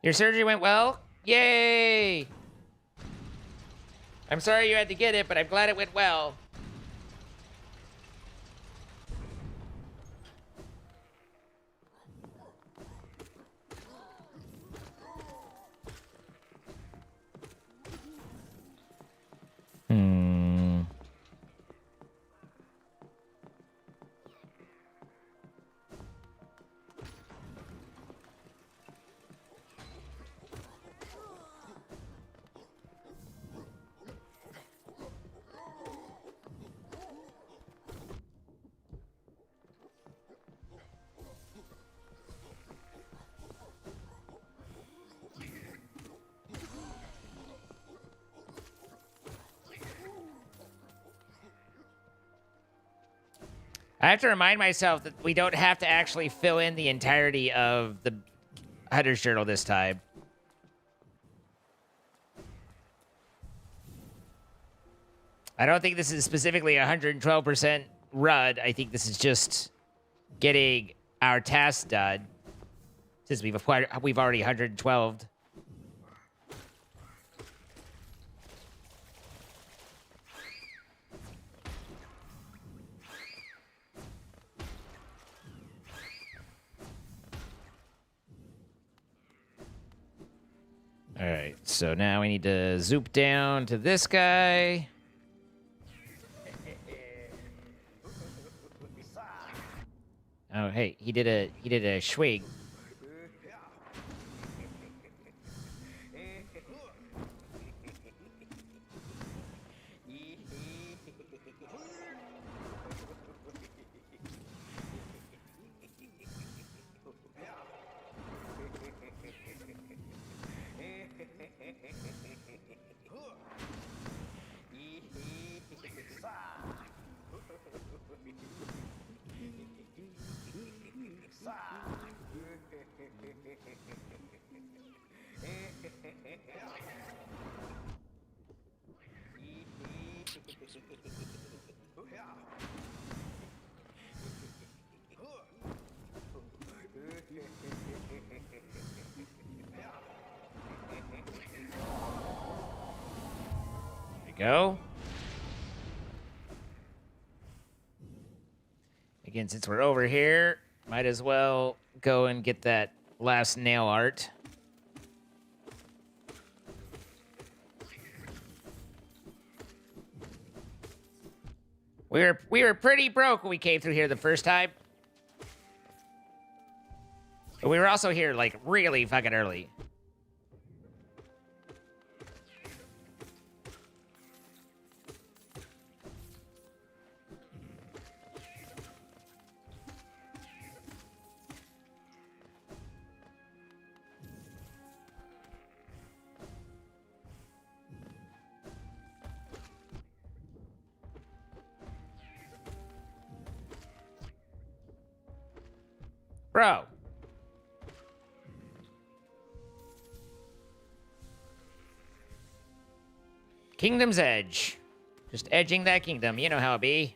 Your surgery went well? Yay! I'm sorry you had to get it, but I'm glad it went well. I have to remind myself that we don't have to actually fill in the entirety of the Hunter's Journal this time. I don't think this is specifically 112% run. I think this is just getting our tasks done. Since we've already 112'd. All right, so now we need to zoop down to this guy. Oh, hey, he did a swing. Go. Again, since we're over here, might as well go and get that last nail art. We were pretty broke when we came through here the first time. But we were also here like really fucking early. Bro. Kingdom's Edge. Just edging that kingdom. You know how it be.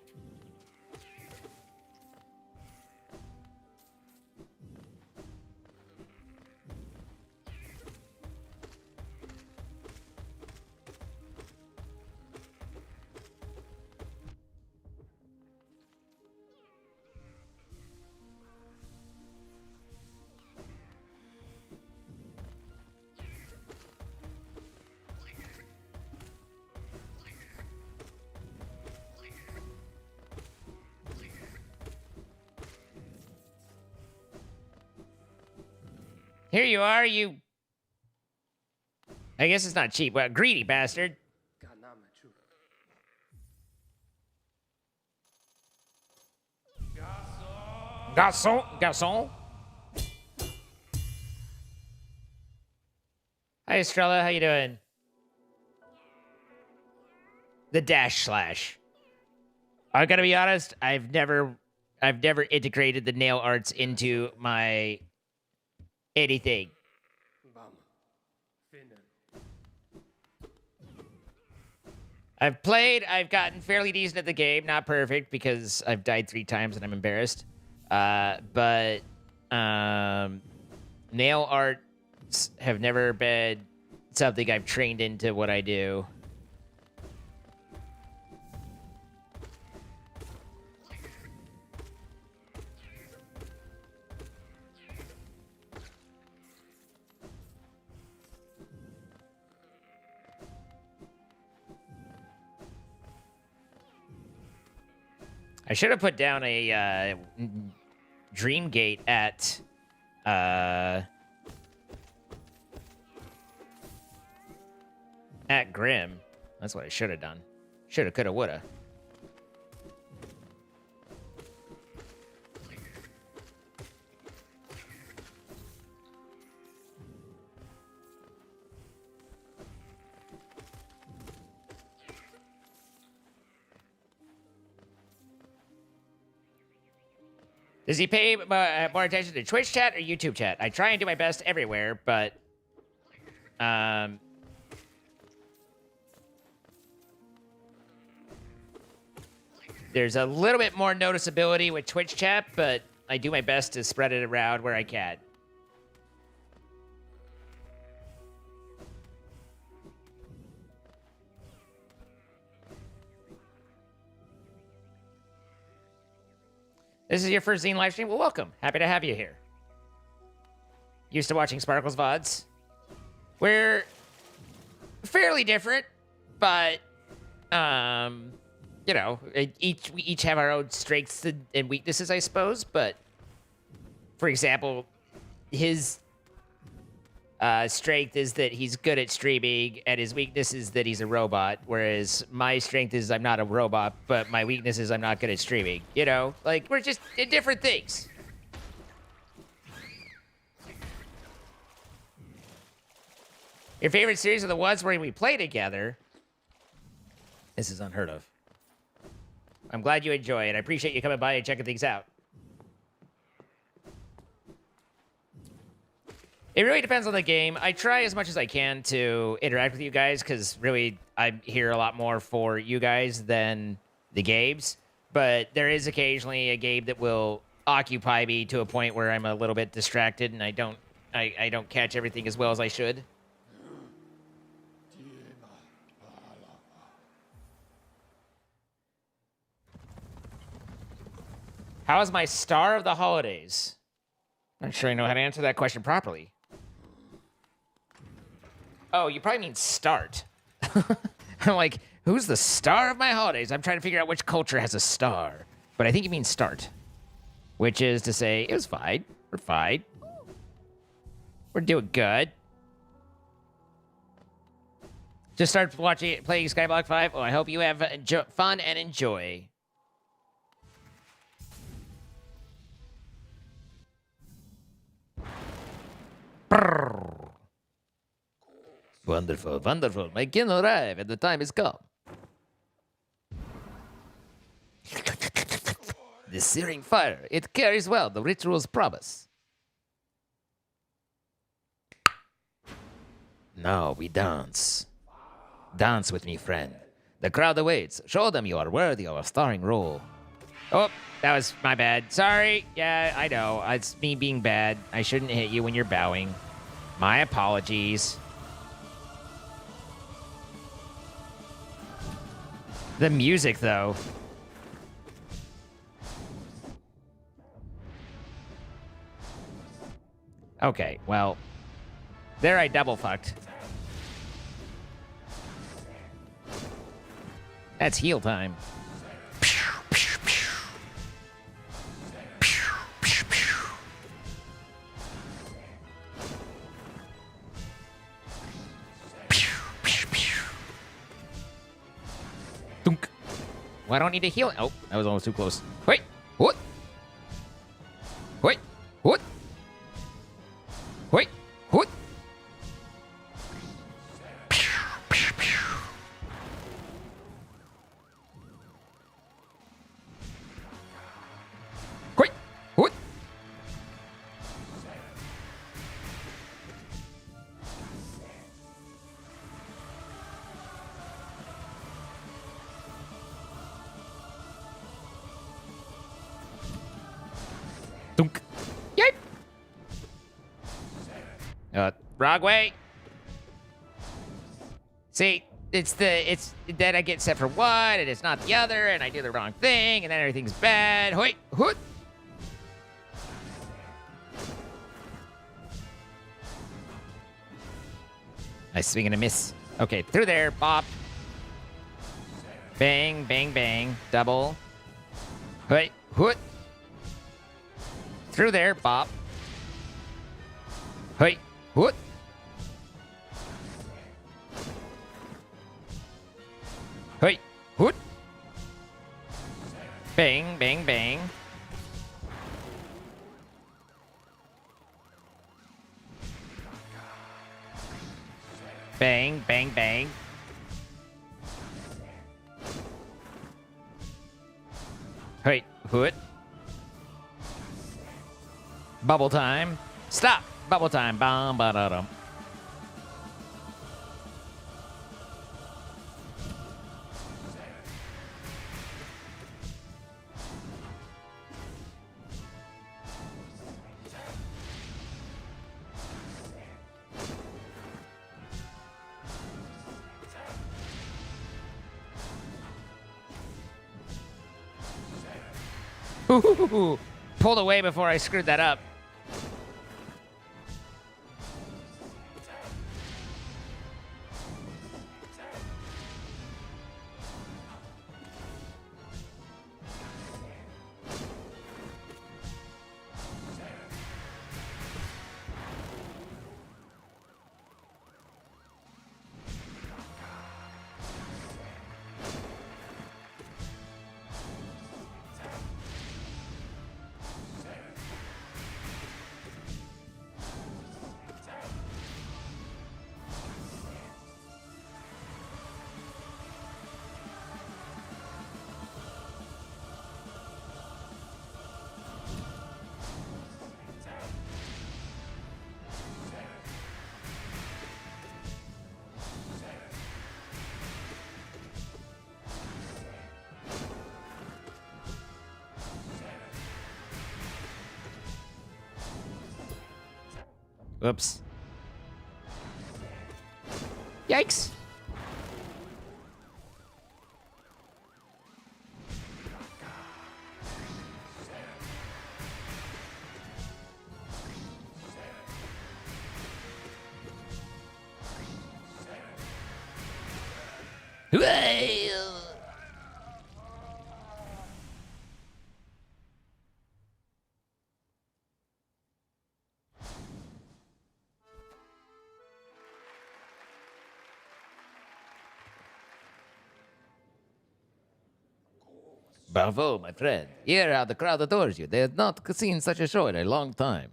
Here you are, you... I guess it's not cheap. Well, greedy bastard. Garçon. Hi, Estrella. How you doing? The dash slash. I gotta be honest. I've never integrated the nail arts into my anything. I've gotten fairly decent at the game, not perfect because I've died 3 times and I'm embarrassed. But nail arts have never been something I've trained into what I do. I should have put down a dream gate at Grim. That's what I should have done. Shoulda, coulda, woulda. Does he pay more attention to Twitch chat or YouTube chat? I try and do my best everywhere, but there's a little bit more noticeability with Twitch chat, but I do my best to spread it around where I can. This is your first Zine live stream? Well, welcome. Happy to have you here. Used to watching Sparkle's VODs. We're fairly different, but, you know, we each have our own strengths and weaknesses, I suppose. But, for example, his strength is that he's good at streaming, and his weakness is that he's a robot, whereas my strength is I'm not a robot, but my weakness is I'm not good at streaming. You know? Like, we're just in different things. Your favorite series are the ones where we play together. This is unheard of. I'm glad you enjoy it. I appreciate you coming by and checking things out. It really depends on the game. I try as much as I can to interact with you guys because really I'm here a lot more for you guys than the games. But there is occasionally a game that will occupy me to a point where I'm a little bit distracted and I don't catch everything as well as I should. How is my star of the holidays? I'm not sure I know how to answer that question properly. Oh, you probably mean start. I'm like, who's the star of my holidays? I'm trying to figure out which culture has a star. But I think you mean start. Which is to say, it was fine. We're fine. We're doing good. Just start playing Skyblock 5. Oh, I hope you have fun and enjoy. Brrr. Wonderful, wonderful. My kin arrive and the time has come. The searing fire, it carries well the ritual's promise. Now we dance. Dance with me, friend. The crowd awaits. Show them you are worthy of a starring role. Oh, that was my bad. Sorry. Yeah, I know. It's me being bad. I shouldn't hit you when you're bowing. My apologies. The music, though. Okay, well, there I double fucked. That's heal time. Well, I don't need to heal. Oh, that was almost too close. Wait. What? Wait. What? Wait. What? Wait. What? Dunk. Yep. Wrong way. See, it's then I get set for one, and it's not the other, and I do the wrong thing, and then everything's bad. Hoit, hoot. Nice swing and a miss. Okay, through there, bop. Bang, bang, bang. Double. Hoit, hoot. Through there, bop. Hoit, hoot. Hoit, hoot. Bang, bang, bang. Bang, bang, bang. Hoit, hoot. Bubble time. Stop. Bubble time. Bum, ba, da, dum. Ooh, pulled away before I screwed that up. Oops. Yikes. Bravo, my friend. Hear how the crowd adores you. They have not seen such a show in a long time.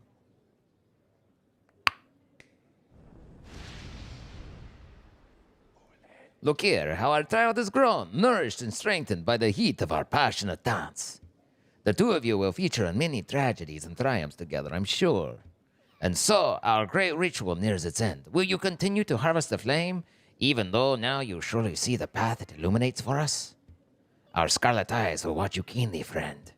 Look here, how our child has grown, nourished and strengthened by the heat of our passionate dance. The two of you will feature in many tragedies and triumphs together, I'm sure. And so, our great ritual nears its end. Will you continue to harvest the flame, even though now you surely see the path it illuminates for us? Our scarlet eyes will watch you keenly, friend.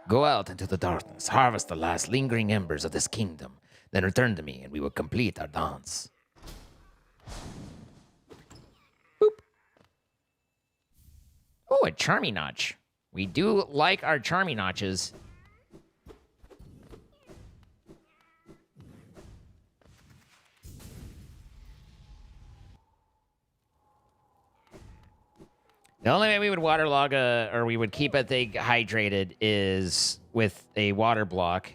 Go out into the darkness, harvest the last lingering embers of this kingdom, then return to me, and we will complete our dance. Boop. Oh, a charmy notch. We do like our charmy notches. The only way we would waterlog or we would keep a thing hydrated is with a water block.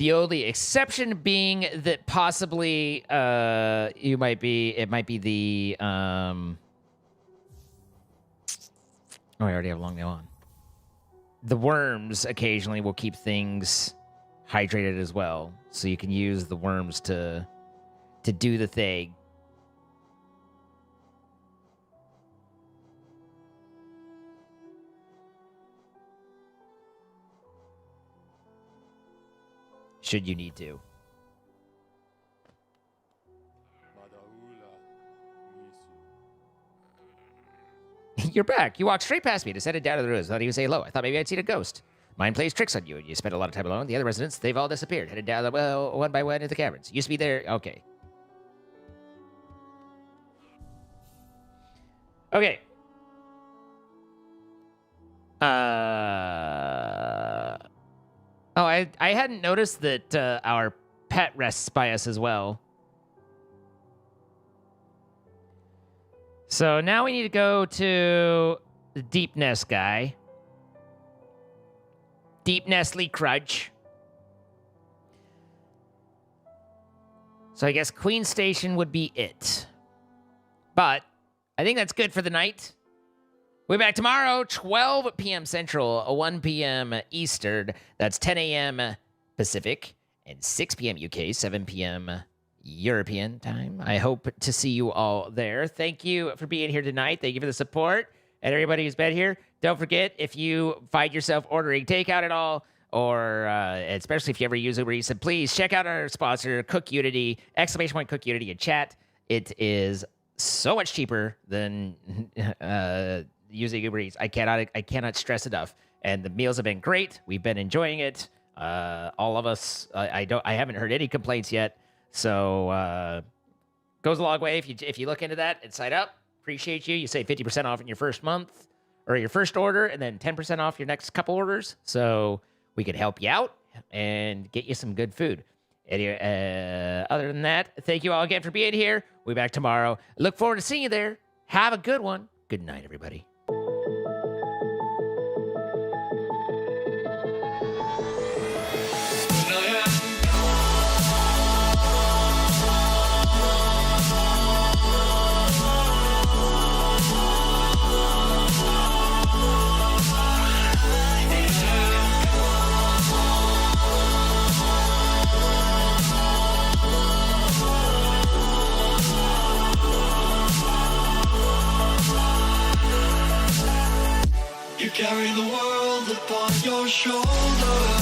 The only exception being that possibly it might be the oh, I already have long nail on. The worms occasionally will keep things hydrated as well, so you can use the worms to do the thing. Should you need to. You're back. You walked straight past me to set it down to the rooms. Thought you would say hello. I thought maybe I'd seen a ghost. Mine plays tricks on you, and you spent a lot of time alone. The other residents, they've all disappeared. Headed down the well, one by one into the caverns. Used to be there. Okay. Okay. Oh, I hadn't noticed that our pet rests by us as well. So now we need to go to the Deep Nest guy. Deep Nestle Crunch. So I guess Queen Station would be it. But I think that's good for the night. We'll be back tomorrow, 12 p.m. Central, 1 p.m. Eastern. That's 10 a.m. Pacific and 6 p.m. UK, 7 p.m. European time. I hope to see you all there. Thank you for being here tonight. Thank you for the support and everybody who's been here. Don't forget, if you find yourself ordering takeout at all, or especially if you ever use Uber Eats, please check out our sponsor, Cook Unity, !Cook Unity in chat. It is so much cheaper than using Uber Eats. I cannot stress enough. And the meals have been great. We've been enjoying it. All of us. I haven't heard any complaints yet. So goes a long way if you look into that and sign up. Appreciate you. You save 50% off in your first month or your first order, and then 10% off your next couple orders. So we could help you out and get you some good food. Anyway, other than that, thank you all again for being here. We'll be back tomorrow. Look forward to seeing you there. Have a good one. Good night, everybody. You carry the world upon your shoulders.